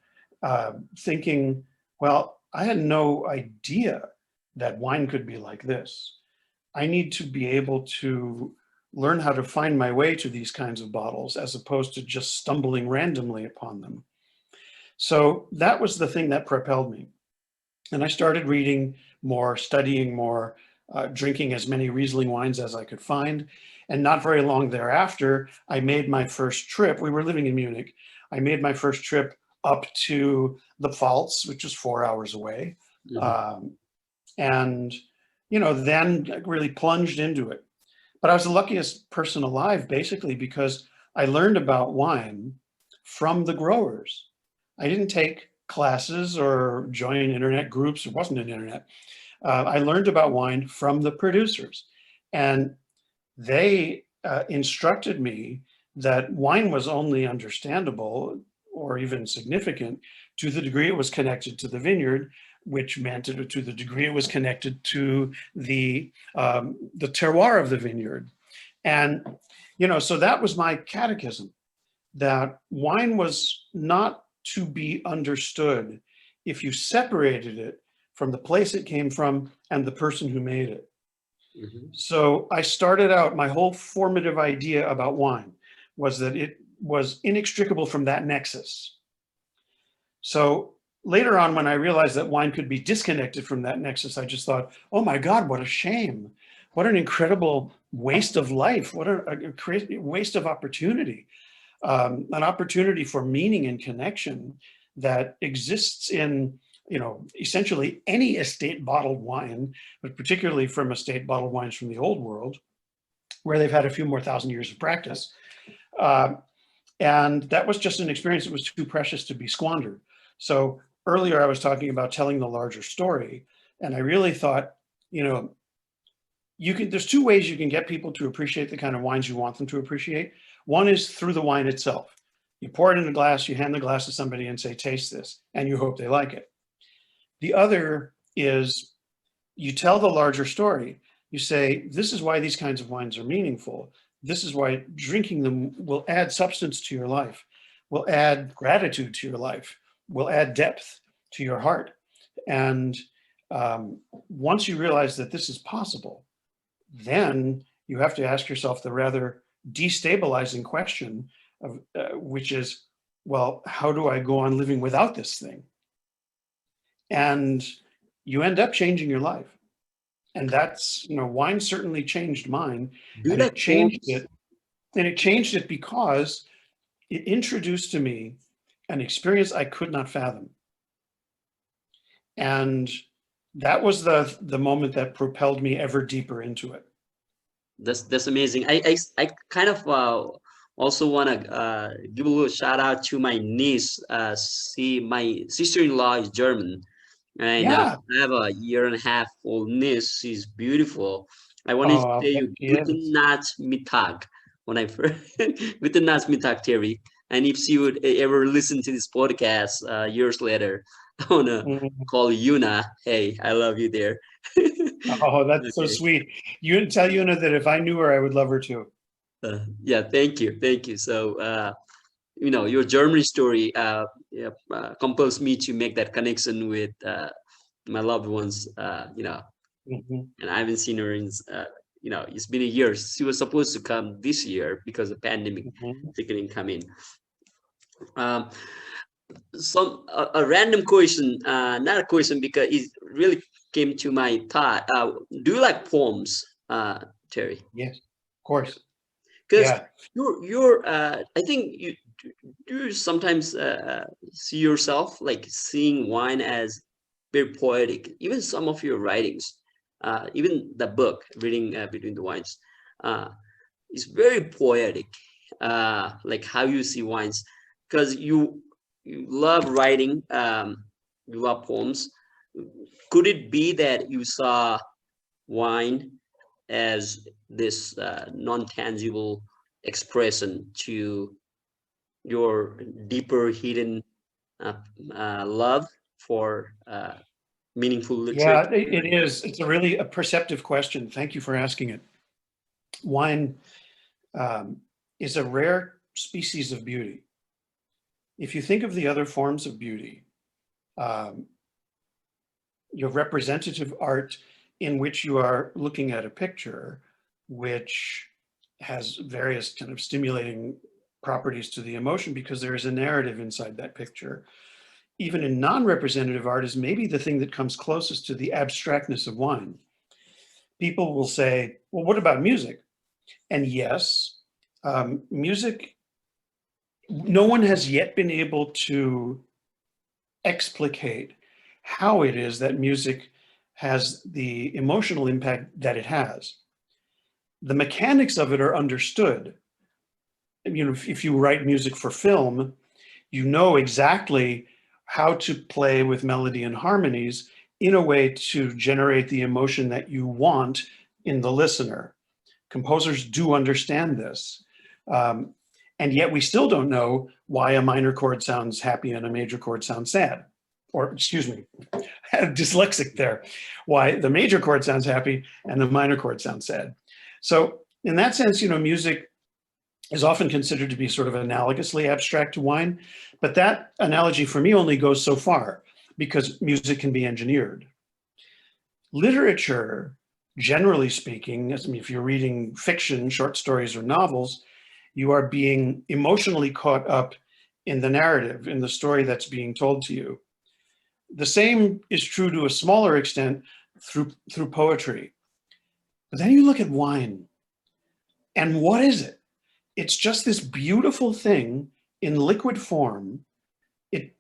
thinking, well, I had no idea that wine could be like this. I need to be able to learn how to find my way to these kinds of bottles as opposed to just stumbling randomly upon them. So that was the thing that propelled me. And I started reading more, studying more, drinking as many Riesling wines as I could find. And not very long thereafter, I made my first trip. We were living in Munich. I made my first trip up to the Pfalz, which is 4 hours away. Mm-hmm. And, then really plunged into it. But I was the luckiest person alive, basically, because I learned about wine from the growers. I didn't take classes or join internet groups. There wasn't an internet. I learned about wine from the producers. And they instructed me that wine was only understandable or even significant to the degree it was connected to the vineyard, which meant to the degree it was connected to the terroir of the vineyard. And, so that was my catechism, that wine was not to be understood if you separated it from the place it came from and the person who made it. Mm-hmm. So I started out, my whole formative idea about wine was that it was inextricable from that nexus. So later on, when I realized that wine could be disconnected from that nexus, I just thought, oh my God, what a shame. What an incredible waste of life. What a crazy waste of opportunity. An opportunity for meaning and connection that exists in, essentially any estate bottled wine, but particularly from estate bottled wines from the old world, where they've had a few more thousand years of practice. And that was just an experience that was too precious to be squandered. So earlier I was talking about telling the larger story, and I really thought, there's two ways you can get people to appreciate the kind of wines you want them to appreciate. One is through the wine itself. You pour it in a glass, you hand the glass to somebody and say, taste this, and you hope they like it. The other is you tell the larger story. You say, this is why these kinds of wines are meaningful. This is why drinking them will add substance to your life, will add gratitude to your life, will add depth to your heart. And once you realize that this is possible, then you have to ask yourself the rather destabilizing question of which is, well, how do I go on living without this thing? And you end up changing your life. And that's, wine certainly changed mine. And it changed it. And it changed it because it introduced to me an experience I could not fathom. And that was the moment that propelled me ever deeper into it. That's amazing. I kind of also want to give a little shout out to my niece. My sister-in-law is German, and Yeah. I have a 1.5-year old niece. She's beautiful. I want to Oh, say you Guten Nacht Mittag when I first Guten Nacht Mittag, Terry. And if she would ever listen to this podcast years later, I want to call Yuna. Hey, I love you there. Oh, that's so sweet. You tell Yuna that if I knew her, I would love her too. Yeah, thank you. So, your Germany story compels me to make that connection with my loved ones. And I haven't seen her in, it's been a year. She was supposed to come this year because of the pandemic. She couldn't come in. A random question, not a question because it really came to my thought. Do you like poems, Terry? Yes, of course. Because you're I think you do sometimes see yourself like seeing wine as very poetic. Even some of your writings, even the book reading between the wines, is very poetic. Like how you see wines, because you love writing, you love poems. Could it be that you saw wine as this non-tangible expression to your deeper hidden love for meaningful literature? Yeah, it is. It's a perceptive question. Thank you for asking it. Wine is a rare species of beauty. If you think of the other forms of beauty, your representative art in which you are looking at a picture which has various kind of stimulating properties to the emotion because there is a narrative inside that picture. Even in non-representative art is maybe the thing that comes closest to the abstractness of wine. People will say, well, what about music? And yes, music, no one has yet been able to explicate how it is that music has the emotional impact that it has. The mechanics of it are understood. If you write music for film, you know exactly how to play with melody and harmonies in a way to generate the emotion that you want in the listener. Composers do understand this. And yet we still don't know why a minor chord sounds happy and a major chord sounds sad. Or, excuse me, dyslexic there. Why the major chord sounds happy and the minor chord sounds sad. So in that sense, music is often considered to be sort of analogously abstract to wine, but that analogy for me only goes so far because music can be engineered. Literature, generally speaking, if you're reading fiction, short stories or novels, you are being emotionally caught up in the narrative, in the story that's being told to you. The same is true to a smaller extent through poetry. But then you look at wine, And what is it? It's just this beautiful thing in liquid form. It,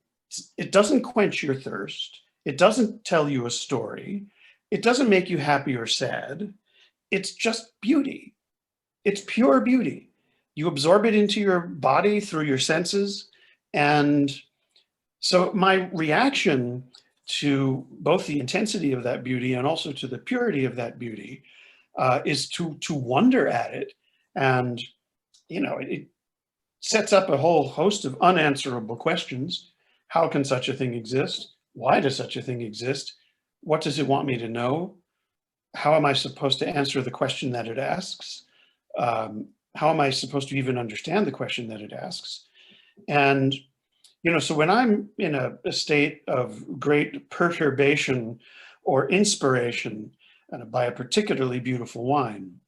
it doesn't quench your thirst. It doesn't tell you a story. It doesn't make you happy or sad. It's just beauty. It's pure beauty. You absorb it into your body through your senses. And so my reaction to both the intensity of that beauty and also to the purity of that beauty is to wonder at it. And, you know, it sets up a whole host of unanswerable questions. How can such a thing exist? Why does such a thing exist? What does it want me to know? How am I supposed to answer the question that it asks? How am I supposed to even understand the question that it asks? And, you know, so when I'm in a state of great perturbation or inspiration by a particularly beautiful wine,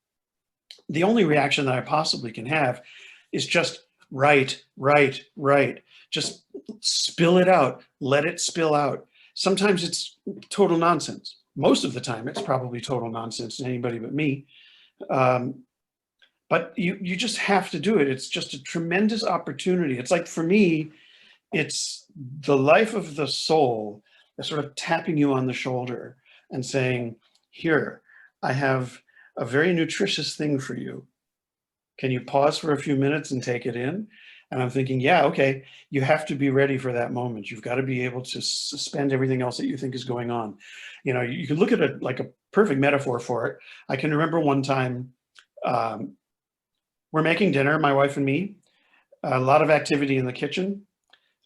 the only reaction that I possibly can have is just right. Just spill it out, let it spill out. Sometimes it's total nonsense. Most of the time, it's probably total nonsense to anybody but me. But you just have to do it. It's just a tremendous opportunity. It's like, for me, it's the life of the soul, sort of tapping you on the shoulder and saying, here, I have a very nutritious thing for you. Can you pause for a few minutes and take it in? And I'm thinking, yeah, okay, you have to be ready for that moment. You've got to be able to suspend everything else that you think is going on. You know, you can look at it like a perfect metaphor for it. I can remember one time, we're making dinner, my wife and me, a lot of activity in the kitchen.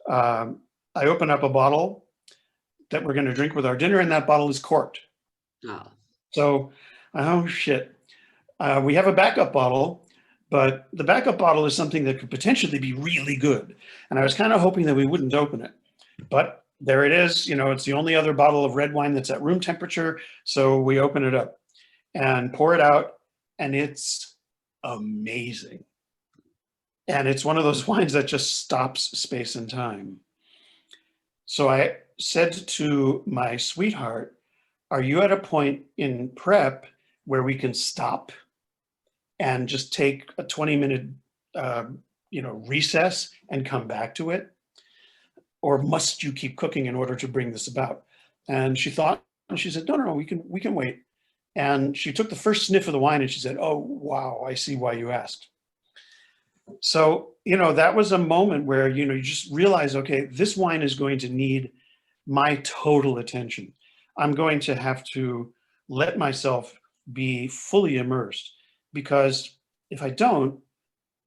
I open up a bottle that we're going to drink with our dinner, and that bottle is corked. Oh. So, oh shit. We have a backup bottle, but the backup bottle is something that could potentially be really good. And I was kind of hoping that we wouldn't open it. But there it is. You know, it's the only other bottle of red wine that's at room temperature. So we open it up and pour it out, and it's amazing. And it's one of those wines that just stops space and time. So I said to my sweetheart, are you at a point in prep where we can stop and just take a 20-minute recess and come back to it? Or must you keep cooking in order to bring this about? And she thought, and she said, no, we can wait. And she took the first sniff of the wine and she said, oh, wow, I see why you asked. So, you know, that was a moment where, you know, you just realize, okay, this wine is going to need my total attention. I'm going to have to let myself be fully immersed, because if I don't,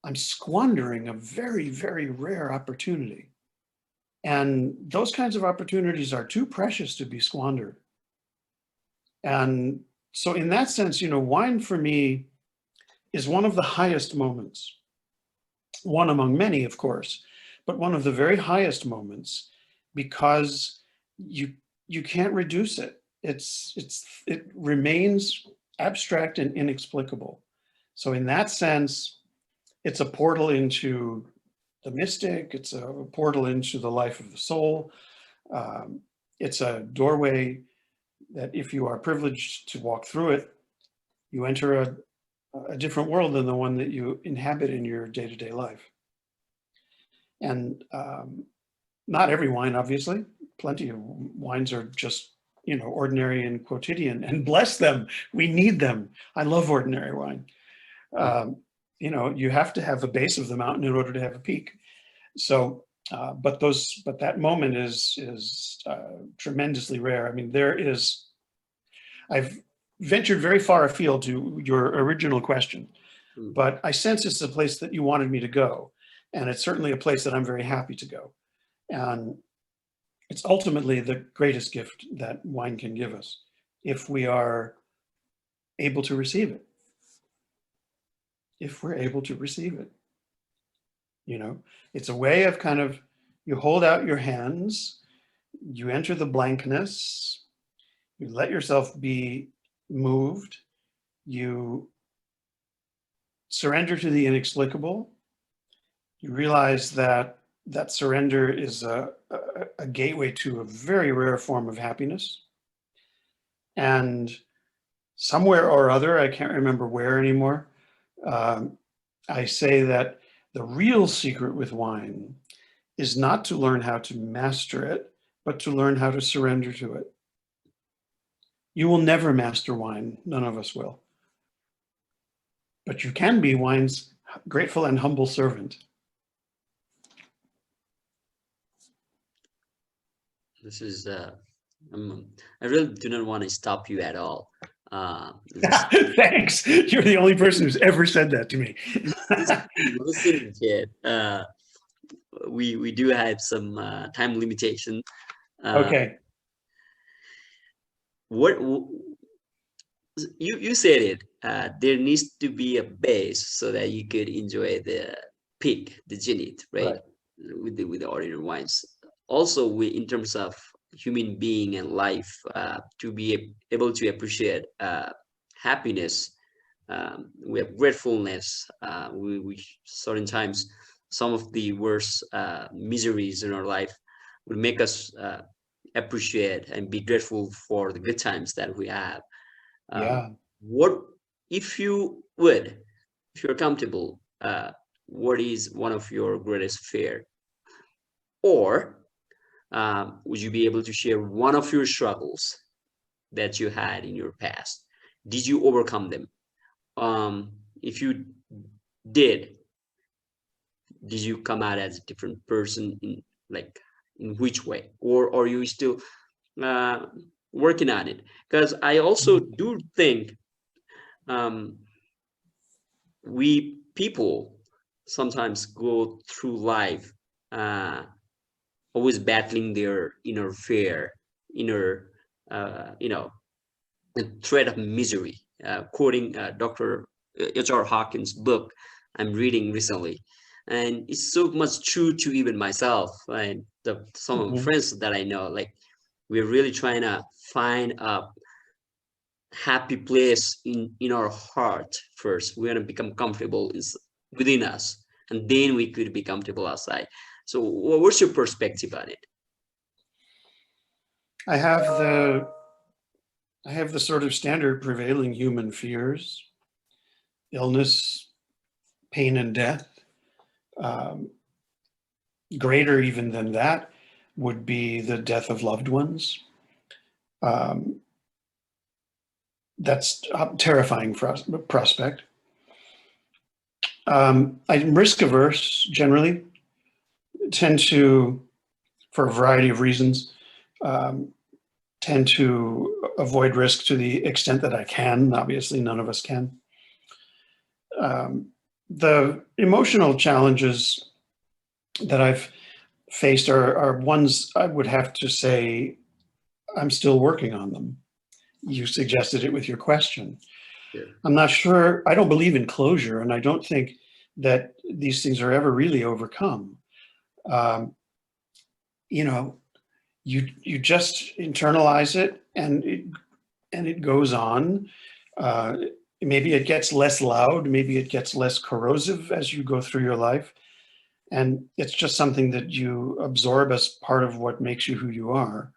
I'm squandering a very, very rare opportunity. And those kinds of opportunities are too precious to be squandered. And so in that sense, you know, wine for me is one of the highest moments. One among many, of course, but one of the very highest moments, because you can't reduce it. It remains abstract and inexplicable. So in that sense, it's a portal into the mystic. It's a portal into the life of the soul. It's a doorway that, if you are privileged to walk through it, you enter a different world than the one that you inhabit in your day-to-day life. And not every wine, obviously. Plenty of wines are just, you know, ordinary and quotidian, and bless them. We need them. I love ordinary wine. You know, you have to have a base of the mountain in order to have a peak. So, but that moment is tremendously rare. I mean, I've ventured very far afield to your original question, but I sense it's a place that you wanted me to go. And it's certainly a place that I'm very happy to go. And it's ultimately the greatest gift that wine can give us, if we are able to receive it. If we're able to receive it. You know, it's a way of kind of, you hold out your hands, you enter the blankness, you let yourself be moved, you surrender to the inexplicable. You realize that surrender is a gateway to a very rare form of happiness. And somewhere or other, I can't remember where anymore, I say that the real secret with wine is not to learn how to master it, but to learn how to surrender to it. You will never master wine. None of us will. But you can be wine's grateful and humble servant. This is, I really do not want to stop you at all. Thanks. You're the only person who's ever said that to me. Listening, kid. We do have some time limitation. Okay. What you said it. There needs to be a base so that you could enjoy the peak, the zenith, right? With the ordinary wines. Also, in terms of human being and life, to be able to appreciate happiness, we have gratefulness. We certain times some of the worst miseries in our life would make us appreciate and be grateful for the good times that we have. Yeah. What if you're comfortable, what is one of your greatest fear? Or would you be able to share one of your struggles that you had in your past? Did you overcome them? If you did you come out as a different person in which way? Or are you still working on it? Because I also do think we people sometimes go through life always battling their inner fear, inner the threat of misery. Quoting Dr. H.R. Hawkins' book I'm reading recently, and it's so much true to even myself and some of my friends that I know. Like, we're really trying to find a happy place in our heart first. We want to become comfortable within us, and then we could be comfortable outside. So what's your perspective on it? I have the sort of standard prevailing human fears: illness, pain, and death. Greater even than that would be the death of loved ones. That's a terrifying prospect. I'm risk averse generally, tend to, for a variety of reasons, tend to avoid risk to the extent that I can. Obviously, none of us can. The emotional challenges that I've faced are ones I would have to say I'm still working on them. You suggested it with your question. Yeah. I'm not sure. I don't believe in closure, and I don't think that these things are ever really overcome. You just internalize it, and it goes on. Maybe it gets less loud, maybe it gets less corrosive as you go through your life, and it's just something that you absorb as part of what makes you who you are.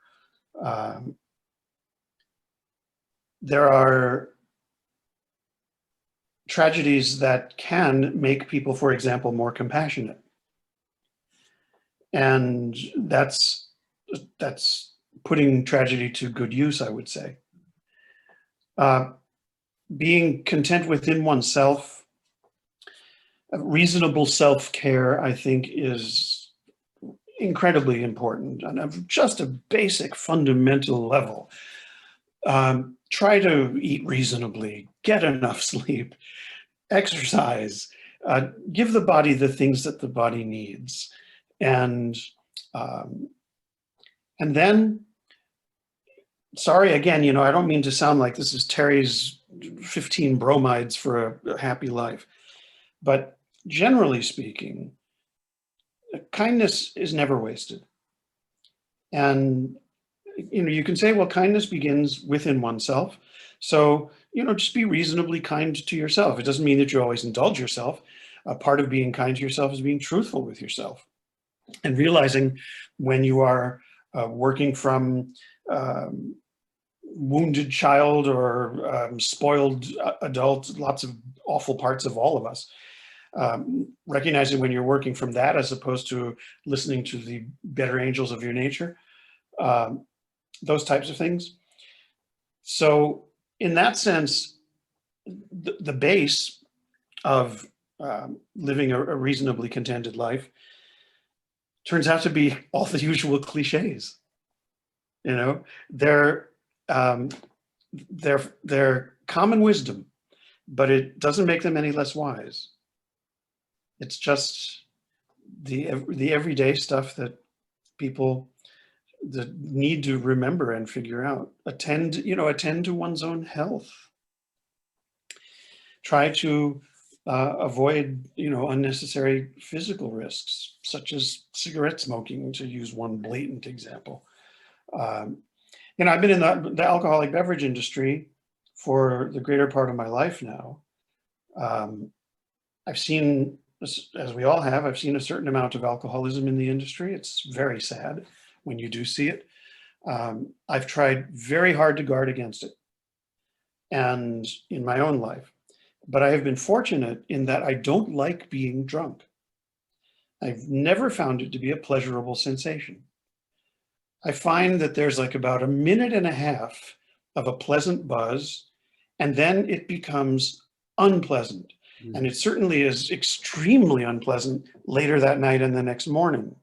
There are tragedies that can make people, for example, more compassionate, and that's putting tragedy to good use, I would say. Being content within oneself, reasonable self-care, I think, is incredibly important on just a basic fundamental level. Try to eat reasonably, get enough sleep, exercise, give the body the things that the body needs. And then, sorry, again, I don't mean to sound like this is Terry's 15 bromides for a happy life, but generally speaking, kindness is never wasted. And you can say, well, kindness begins within oneself. So, just be reasonably kind to yourself. It doesn't mean that you always indulge yourself. A part of being kind to yourself is being truthful with yourself and realizing when you are working from wounded child or spoiled adult, lots of awful parts of all of us. Recognizing when you're working from that as opposed to listening to the better angels of your nature, those types of things. So in that sense, the base of living a reasonably contented life turns out to be all the usual cliches. You know, they're common wisdom, but it doesn't make them any less wise. It's just the everyday stuff that people that need to remember and figure out. Attend to one's own health. Try to avoid, unnecessary physical risks, such as cigarette smoking, to use one blatant example. I've been in the alcoholic beverage industry for the greater part of my life now. I've seen, as we all have, I've seen a certain amount of alcoholism in the industry. It's very sad when you do see it. I've tried very hard to guard against it, and in my own life. But I have been fortunate in that I don't like being drunk. I've never found it to be a pleasurable sensation. I find that there's like about a minute and a half of a pleasant buzz, and then it becomes unpleasant. And it certainly is extremely unpleasant later that night and the next morning.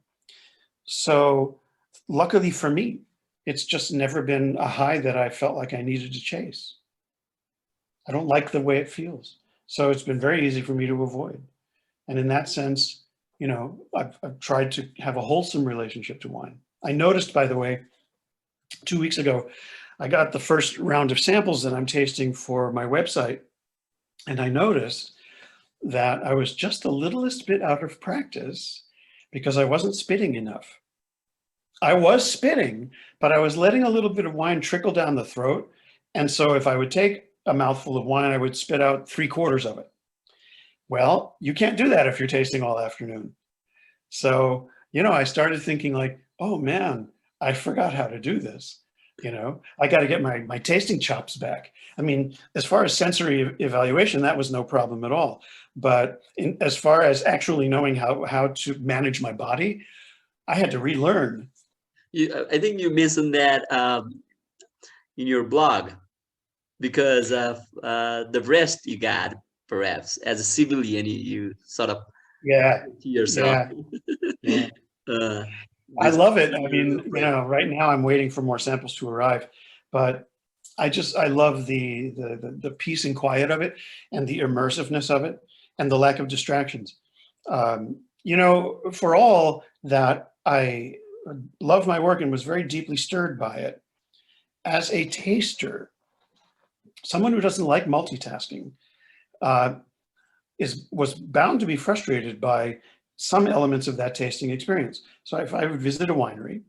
So luckily for me, it's just never been a high that I felt like I needed to chase. I don't like the way it feels. So it's been very easy for me to avoid. And in that sense, I've tried to have a wholesome relationship to wine. I noticed, by the way, 2 weeks ago, I got the first round of samples that I'm tasting for my website. And I noticed that I was just a littlest bit out of practice because I wasn't spitting enough. I was spitting, but I was letting a little bit of wine trickle down the throat. And so if I would take a mouthful of wine, I would spit out 3/4 of it. Well, you can't do that if you're tasting all afternoon. So, I started thinking like, oh man, I forgot how to do this. I got to get my tasting chops back. I mean, as far as sensory evaluation, that was no problem at all. But as far as actually knowing how to manage my body, I had to relearn. I think you mentioned that in your blog because of the rest you got, perhaps as a civilian, you sort of to yourself. Yeah. I love it. I mean, right now I'm waiting for more samples to arrive, but I love the peace and quiet of it, and the immersiveness of it, and the lack of distractions. For all that, I love my work and was very deeply stirred by it. As a taster, someone who doesn't like multitasking was bound to be frustrated by some elements of that tasting experience. So if I would visit a winery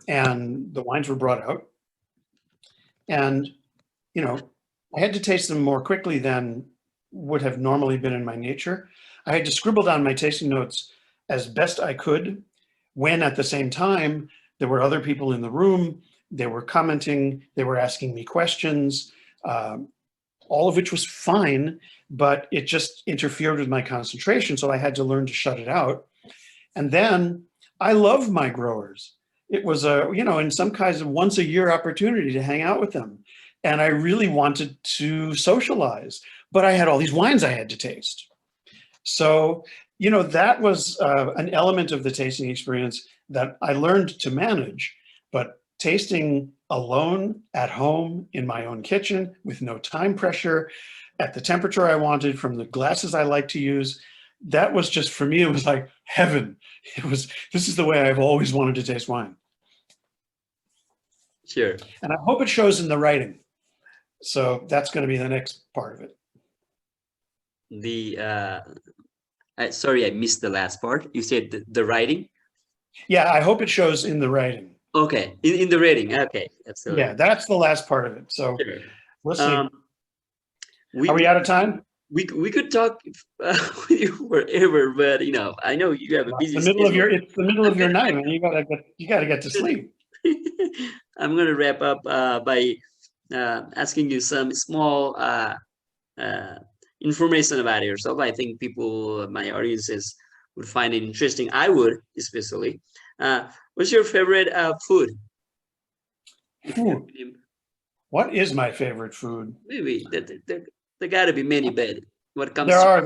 and the wines were brought out, and I had to taste them more quickly than would have normally been in my nature. I had to scribble down my tasting notes as best I could, when at the same time there were other people in the room. They were commenting, they were asking me questions, all of which was fine, but it just interfered with my concentration. So I had to learn to shut it out. And then I love my growers. It was in some kinds of once a year opportunity to hang out with them. And I really wanted to socialize, but I had all these wines I had to taste. So, that was an element of the tasting experience that I learned to manage. But tasting alone at home in my own kitchen with no time pressure, at the temperature I wanted, from the glasses I like to use, that was just, for me, it was like heaven. This is the way I've always wanted to taste wine. Sure. And I hope it shows in the writing. So that's going to be the next part of it. Sorry, I missed the last part. You said the writing? Yeah, I hope it shows in the writing. Okay, in the writing. Okay, absolutely. Yeah, that's the last part of it. So sure. We'll see. Are we out of time? We could talk with you forever, but I know you have a busy schedule. It's the middle of your night, man. You gotta get to sleep. I'm gonna wrap up by asking you some small information about yourself. I think people, my audiences, would find it interesting. I would, especially. What's your favorite food? Food. What is my favorite food? Maybe there got to be many, but what comes There to are.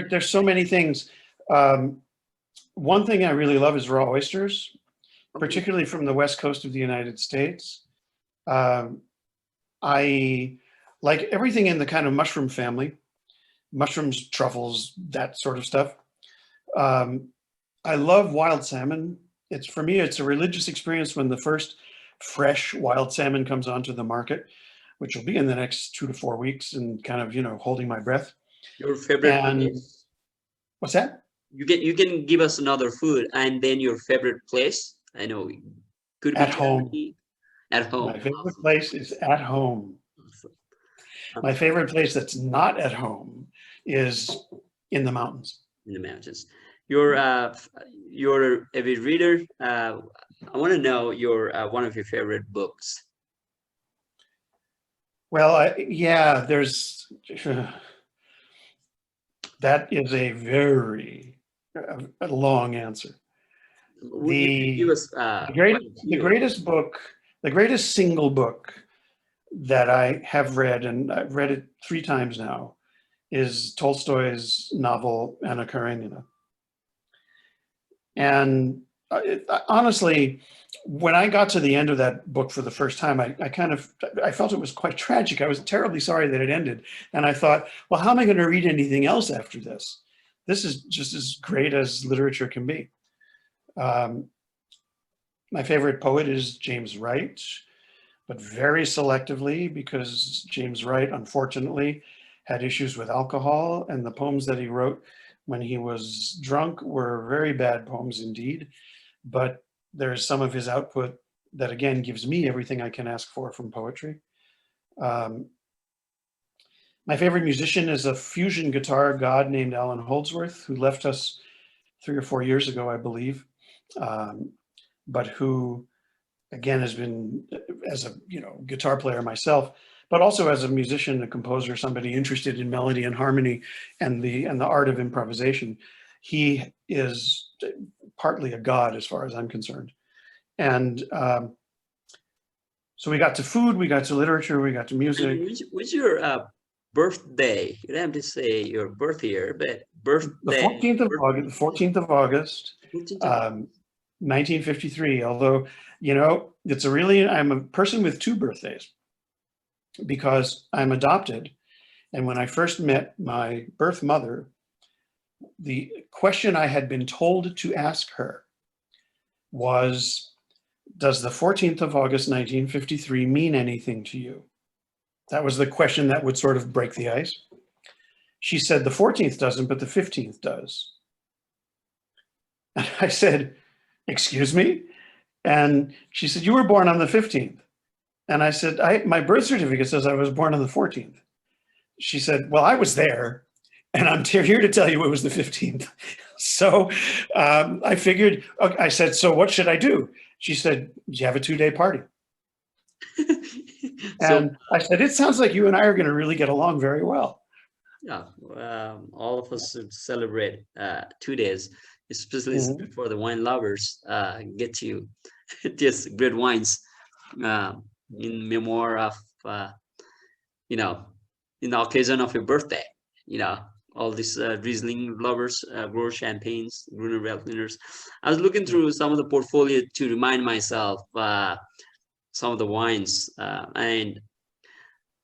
There's so many things. One thing I really love is raw oysters, particularly from the west coast of the United States. I like everything in the kind of mushroom family, mushrooms, truffles, that sort of stuff. I love wild salmon. It's, for me, it's a religious experience when the first fresh wild salmon comes onto the market, which will be in the next 2 to 4 weeks, and kind of, holding my breath. your favorite And place? what's that? You can give us another food and then your favorite place. I know could be At home. Germany. At home. My favorite place is at home. My favorite place that's not at home is in the mountains. In the mountains. You're a avid reader. I want to know your one of your favorite books. Well, yeah, there's that is a very long answer. Would you give us The greatest book, the greatest single book that I have read, and I've read it 3 times now, is Tolstoy's novel Anna Karenina. And honestly, when I got to the end of that book for the first time, I felt it was quite tragic. I was terribly sorry that it ended. And I thought, well, how am I going to read anything else after this? This is just as great as literature can be. My favorite poet is James Wright, but very selectively, because James Wright, unfortunately, had issues with alcohol, and the poems that he wrote when he was drunk were very bad poems indeed. But there's some of his output that, again, gives me everything I can ask for from poetry. My favorite musician is a fusion guitar god named Alan Holdsworth, who left us 3 or 4 years ago, I believe, but who, again, has been, as a guitar player myself, but also as a musician, a composer, somebody interested in melody and harmony and the art of improvisation. He is partly a god as far as I'm concerned. And so we got to food, we got to literature, we got to music. Which your birthday? You don't have to say your birth year, but birthday. The 14th of August, 1953. Although, I'm a person with 2 birthdays, because I'm adopted. And when I first met my birth mother, the question I had been told to ask her was, does the 14th of August, 1953 mean anything to you? That was the question that would sort of break the ice. She said, the 14th doesn't, but the 15th does. And I said, excuse me? And she said, you were born on the 15th. And I said, my birth certificate says I was born on the 14th. She said, well, I was there, and I'm here to tell you it was the 15th. So I figured, okay, I said, so what should I do? She said, do you have a 2-day party? And I said, it sounds like you and I are going to really get along very well. Yeah, all of us should celebrate 2 days, especially for the wine lovers. Get to just great wines in memory of, in the occasion of your birthday. All these Riesling lovers, grow champagnes, Gruner Veltliners. I was looking through some of the portfolio to remind myself some of the wines, and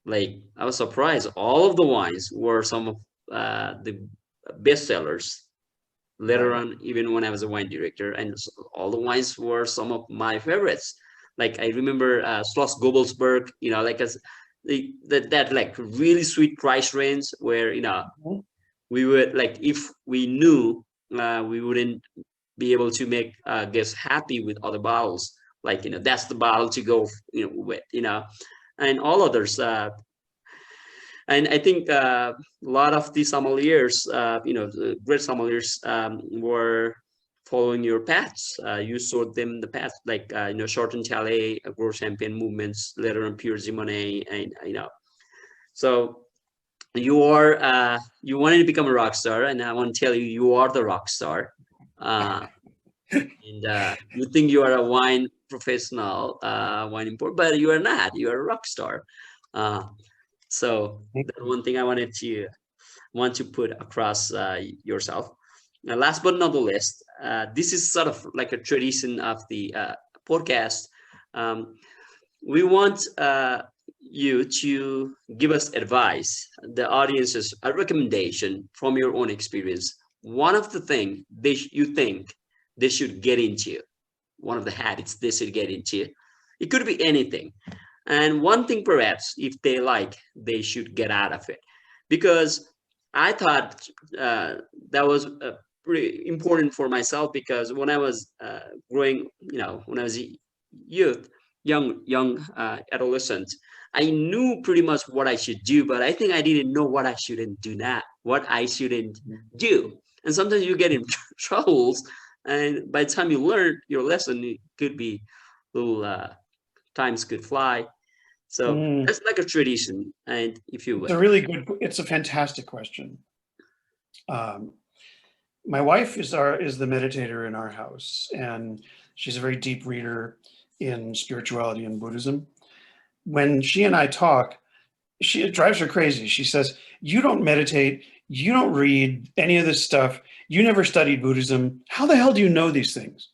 like I was surprised. All of the wines were some of the best sellers. Later on, even when I was a wine director, and all the wines were some of my favorites. Like I remember Schloss Gobelsberg, that like really sweet price range where we would, like, if we knew we wouldn't be able to make guests happy with other bottles, like that's the bottle to go with, and all others. And I think a lot of the sommeliers, the great sommeliers, were following your paths. You showed them the path, like short chalet, grow champagne movements, later on pure Zimone, and so you are you wanted to become a rock star, and I want to tell you, you are the rock star. And you think you are a wine professional, wine import, but you are not. You are a rock star. So that's one thing I want to put across yourself. Last but not the least, this is sort of like a tradition of the podcast. We want you to give us advice, the audiences, a recommendation from your own experience. One of the things you think they should get into, one of the habits they should get into. It could be anything. And one thing perhaps, if they like, they should get out of it. Because I thought that was pretty important for myself, because when I was growing, when I was a young adolescent, I knew pretty much what I should do, but I think I didn't know what I shouldn't do now, what I shouldn't do. And sometimes you get in troubles, and by the time you learn your lesson, it could be little times could fly. So that's like a tradition, and if you will. It's a fantastic question. My wife is the meditator in our house, and she's a very deep reader in spirituality and Buddhism. When she and I talk, it drives her crazy. She says, "You don't meditate, you don't read any of this stuff, you never studied Buddhism. How the hell do you know these things?"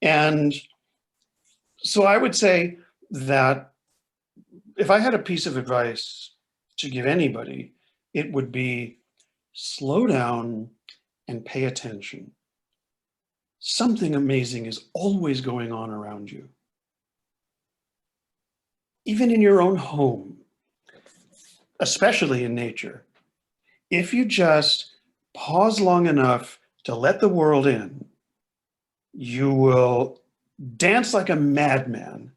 And so I would say that if I had a piece of advice to give anybody, it would be slow down and pay attention. Something amazing is always going on around you. Even in your own home, especially in nature, if you just pause long enough to let the world in, you will dance like a madman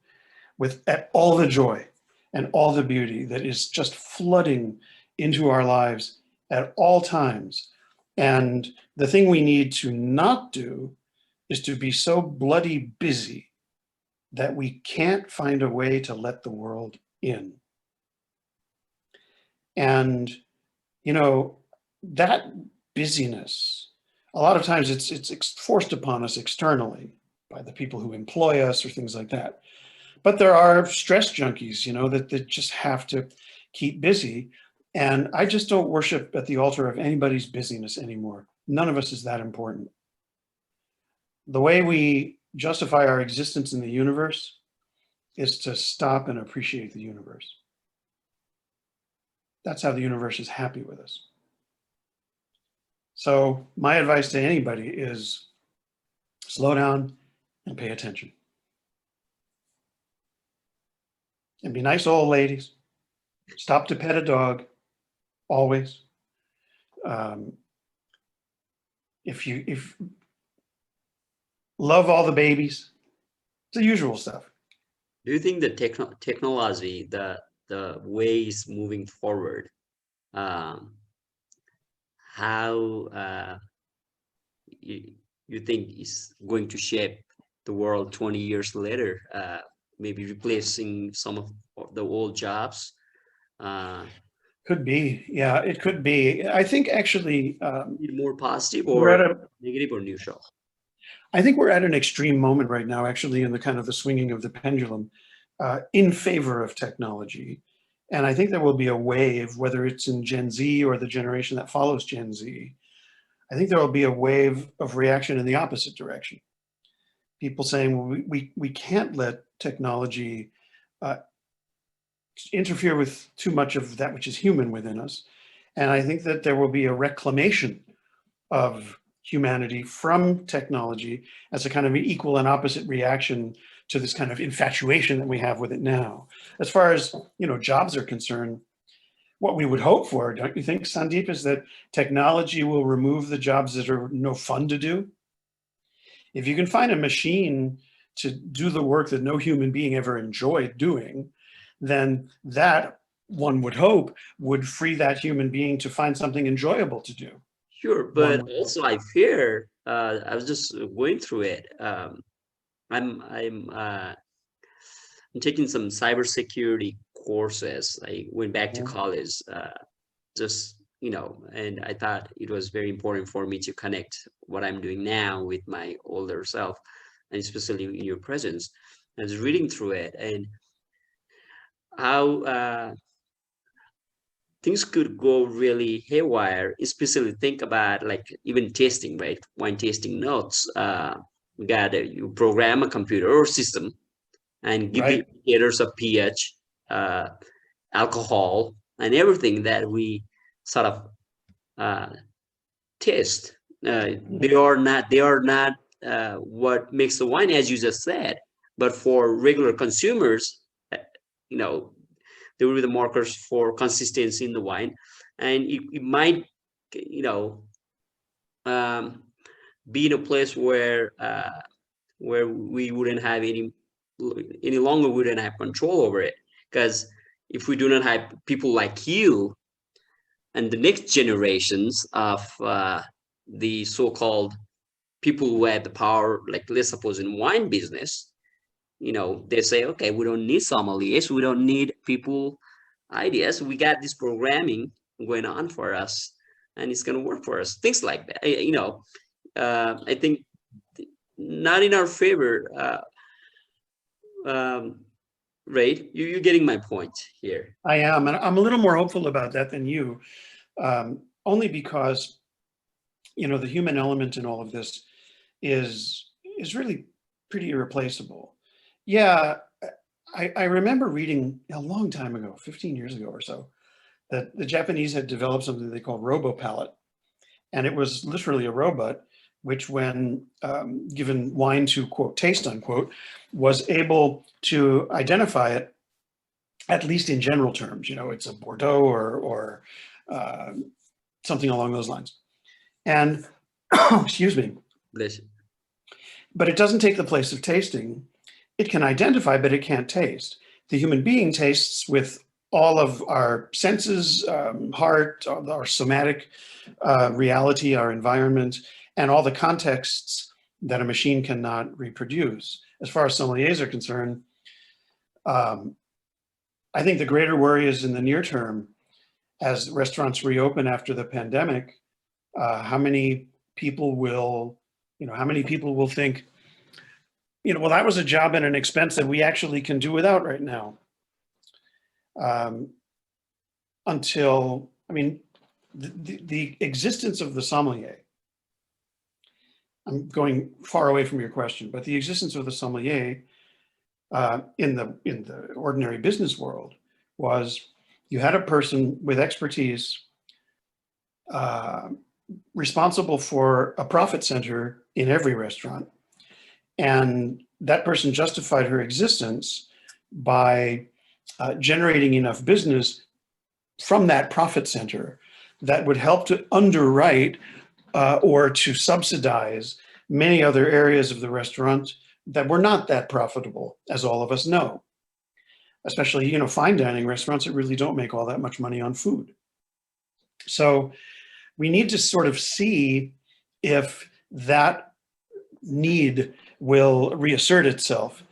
at all the joy and all the beauty that is just flooding into our lives at all times. And the thing we need to not do is to be so bloody busy that we can't find a way to let the world in. And, that busyness, a lot of times it's forced upon us externally by the people who employ us or things like that. But there are stress junkies, that just have to keep busy. And I just don't worship at the altar of anybody's busyness anymore. None of us is that important. The way we justify our existence in the universe is to stop and appreciate the universe. That's how the universe is happy with us. So my advice to anybody is slow down and pay attention. And be nice old ladies. Stop to pet a dog, always. If love all the babies, it's the usual stuff. Do you think the technology, the ways moving forward, how you think is going to shape the world 20 years later, maybe replacing some of the old jobs? Could be, yeah, it could be. I think actually more positive or negative or neutral? I think we're at an extreme moment right now, actually, in the kind of the swinging of the pendulum in favor of technology. And I think there will be a wave, whether it's in Gen Z or the generation that follows Gen Z. I think there will be a wave of reaction in the opposite direction. People saying, well, we can't let technology interfere with too much of that which is human within us. And I think that there will be a reclamation of humanity from technology as a kind of an equal and opposite reaction to this kind of infatuation that we have with it now. As far as, jobs are concerned, what we would hope for, don't you think, Sandeep, is that technology will remove the jobs that are no fun to do? If you can find a machine to do the work that no human being ever enjoyed doing, then that, one would hope, would free that human being to find something enjoyable to do. Sure, but also I fear I was just going through it. I'm taking some cybersecurity courses. I went back to college, just and I thought it was very important for me to connect what I'm doing now with my older self, and especially in your presence. I was reading through it and how things could go really haywire, especially think about like even tasting, right? Wine tasting notes. We got you program a computer or system and give the Right. indicators of pH, uh, alcohol, and everything that we sort of uh, taste. They are not what makes the wine, as you just said. But for regular consumers, you know, they will be the markers for consistency in the wine, and it might, you know, um, be in a place where we wouldn't have any longer wouldn't have control over it, because if we do not have people like you and the next generations of the so-called people who have the power, like let's suppose in wine business, they say, okay, we don't need sommeliers, we don't need people ideas, we got this programming going on for us, and it's going to work for us. Things like that, I think not in our favor. Um, right? You're getting my point here. I am, and I'm a little more hopeful about that than you, only because the human element in all of this is really pretty irreplaceable. Yeah, I remember reading a long time ago, 15 years ago or so, that the Japanese had developed something they called RoboPalate, and it was literally a robot which, when given wine to quote taste unquote, was able to identify it, at least in general terms. It's a Bordeaux or uh, something along those lines. And excuse me, Bless you. but it doesn't take the place of tasting. It can identify, but it can't taste. The human being tastes with all of our senses, heart, our somatic reality, our environment, and all the contexts that a machine cannot reproduce. As far as sommeliers are concerned, I think the greater worry is in the near term, as restaurants reopen after the pandemic, how many people will think, well, that was a job and an expense that we actually can do without right now. The existence of the sommelier, I'm going far away from your question, but the existence of the sommelier in the ordinary business world was, you had a person with expertise responsible for a profit center in every restaurant. And that person justified her existence by generating enough business from that profit center that would help to underwrite or to subsidize many other areas of the restaurant that were not that profitable, as all of us know. Especially, fine dining restaurants that really don't make all that much money on food. So we need to sort of see if that need will reassert itself.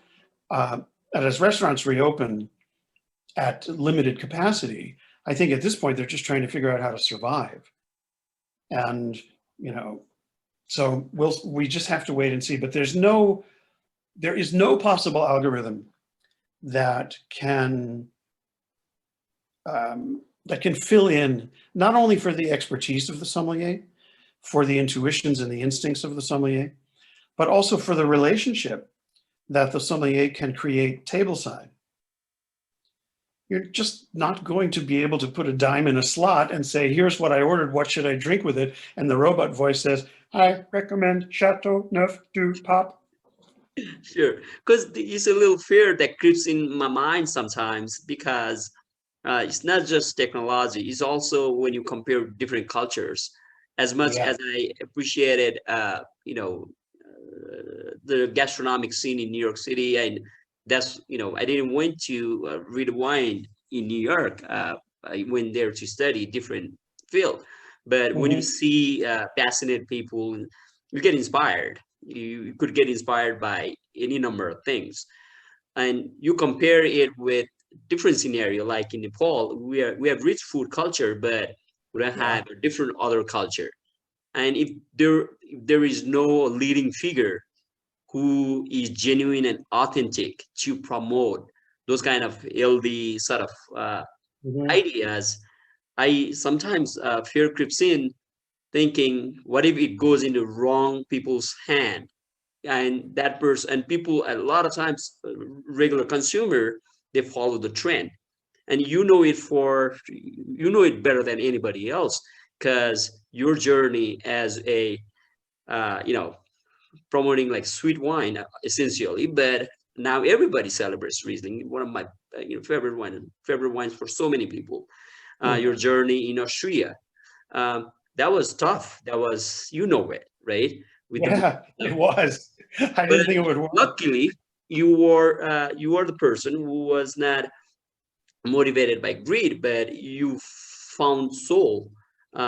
And as restaurants reopen at limited capacity, I think at this point they're just trying to figure out how to survive. And, so we just have to wait and see. But there is no possible algorithm that can fill in, not only for the expertise of the sommelier, for the intuitions and the instincts of the sommelier, but also for the relationship that the sommelier can create tableside. You're just not going to be able to put a dime in a slot and say, here's what I ordered, what should I drink with it? And the robot voice says, I recommend Chateau Neuf du Pape. Sure, because it's a little fear that creeps in my mind sometimes, because it's not just technology, it's also when you compare different cultures. As much Yeah. as I appreciated, the gastronomic scene in New York City, and that's, I didn't went to read wine in New York. I went there to study different field. But when you see passionate people, you get inspired. You could get inspired by any number of things, and you compare it with different scenario. Like in Nepal, we have rich food culture, but we don't Yeah. have a different other culture. And if there is no leading figure who is genuine and authentic to promote those kind of healthy sort of Mhm. ideas, I sometimes fear creeps in, thinking, what if it goes into wrong people's hand? And that person, and people a lot of times, regular consumer, they follow the trend. And you know it better than anybody else, because your journey as a you know, promoting like sweet wine, essentially, but now everybody celebrates Riesling, one of my favorite wines for so many people. Mm. Your journey in Austria, that was tough. That was, you know it, right? With the Yeah, it was. I but didn't think it would work. luckily, you were the person who was not motivated by greed, but you found soul.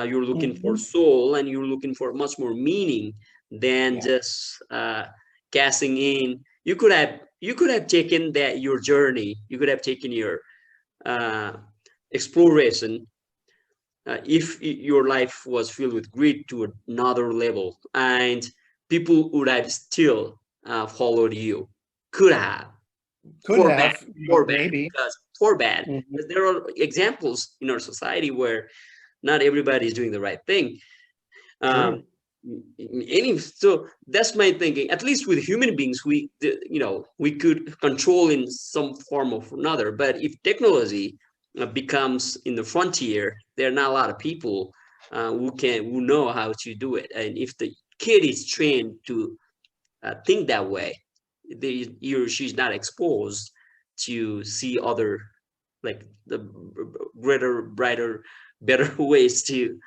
You're looking for Mhm. soul, and you're looking for much more meaning than Yeah. just cashing in. You could have taken that your journey. You could have taken your uh, exploration, if your life was filled with greed, to another level, and people would have still followed you. Could have. Could For bad, have, maybe. for bad, Mhm. because there are examples in our society where not everybody is doing the right thing. Um, True. so that's my thinking. At least with human beings, we could control in some form of another. But if technology becomes in the frontier, there are not a lot of people who know how to do it. And if the kid is trained to think that way, he or she's not exposed to see other, like the greater, brighter, better ways to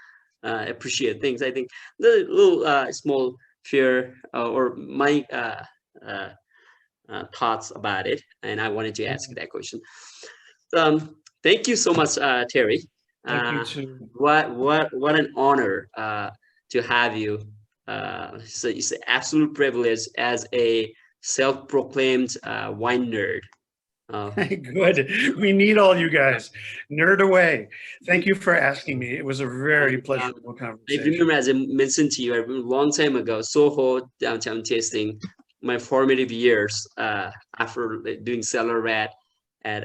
appreciate things. I think the little small fear, or my uh, thoughts about it, and I wanted to ask Mhm. that question. Thank you so much, Terry. Thank you Uh, too. what an honor to have you. It's an absolute privilege as a self-proclaimed wine nerd. Uh, Good. We need all you guys. Nerd away. Thank you for asking me. It was a very and pleasurable I conversation. remember, as I mentioned to you, a long time ago, Soho downtown tasting, my formative years after doing cellar rat at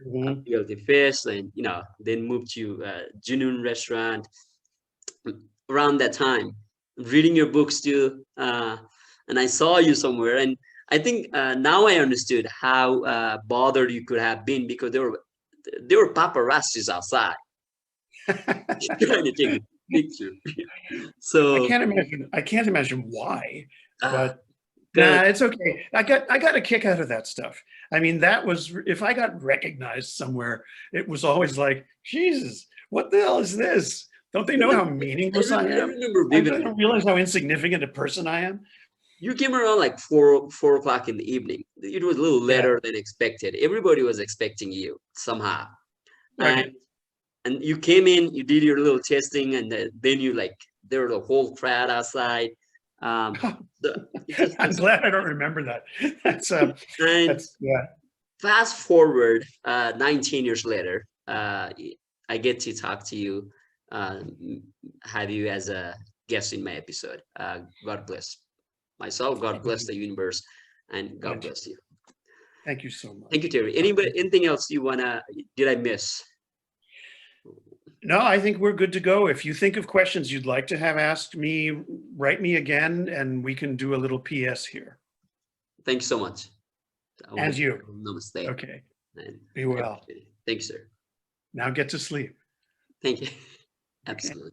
Mhm. Guilty Fish, and then moved to Junoon restaurant around that time, reading your books too, and I saw you somewhere, and I think now I understood how bothered you could have been, because there were paparazzis outside trying to take a picture. So I can't imagine why, uh, but good. nah, it's okay. I got a kick out of that stuff. I mean, that was, if I got recognized somewhere, it was always like, Jesus, what the hell is this? Don't they know how meaningless I I am? remember I vividly. don't realize how insignificant a person I am. You came around like four o'clock in the evening. It was a little Yeah, later than expected. Everybody was expecting you somehow, and right. you came in, you did your little testing, and then you, like, there was a whole crowd outside. Um, it I'm just glad I don't remember that. and That's yeah. fast forward 19 years later, I get to talk to you, uh, have you as a guest in my episode. God bless myself, God bless the universe, and God Thank you. bless you. Thank you so Thank you, much. Terry. Anybody, anything else you wanna? Did I miss? No, I think we're good to go. If you think of questions you'd like to have asked me, write me again and we can do a little PS here. Thank you so much. I want And to you. namaste, Okay. and Be I well. appreciate it. Thank you, sir. Now get to sleep. Thank you. Okay. Absolutely.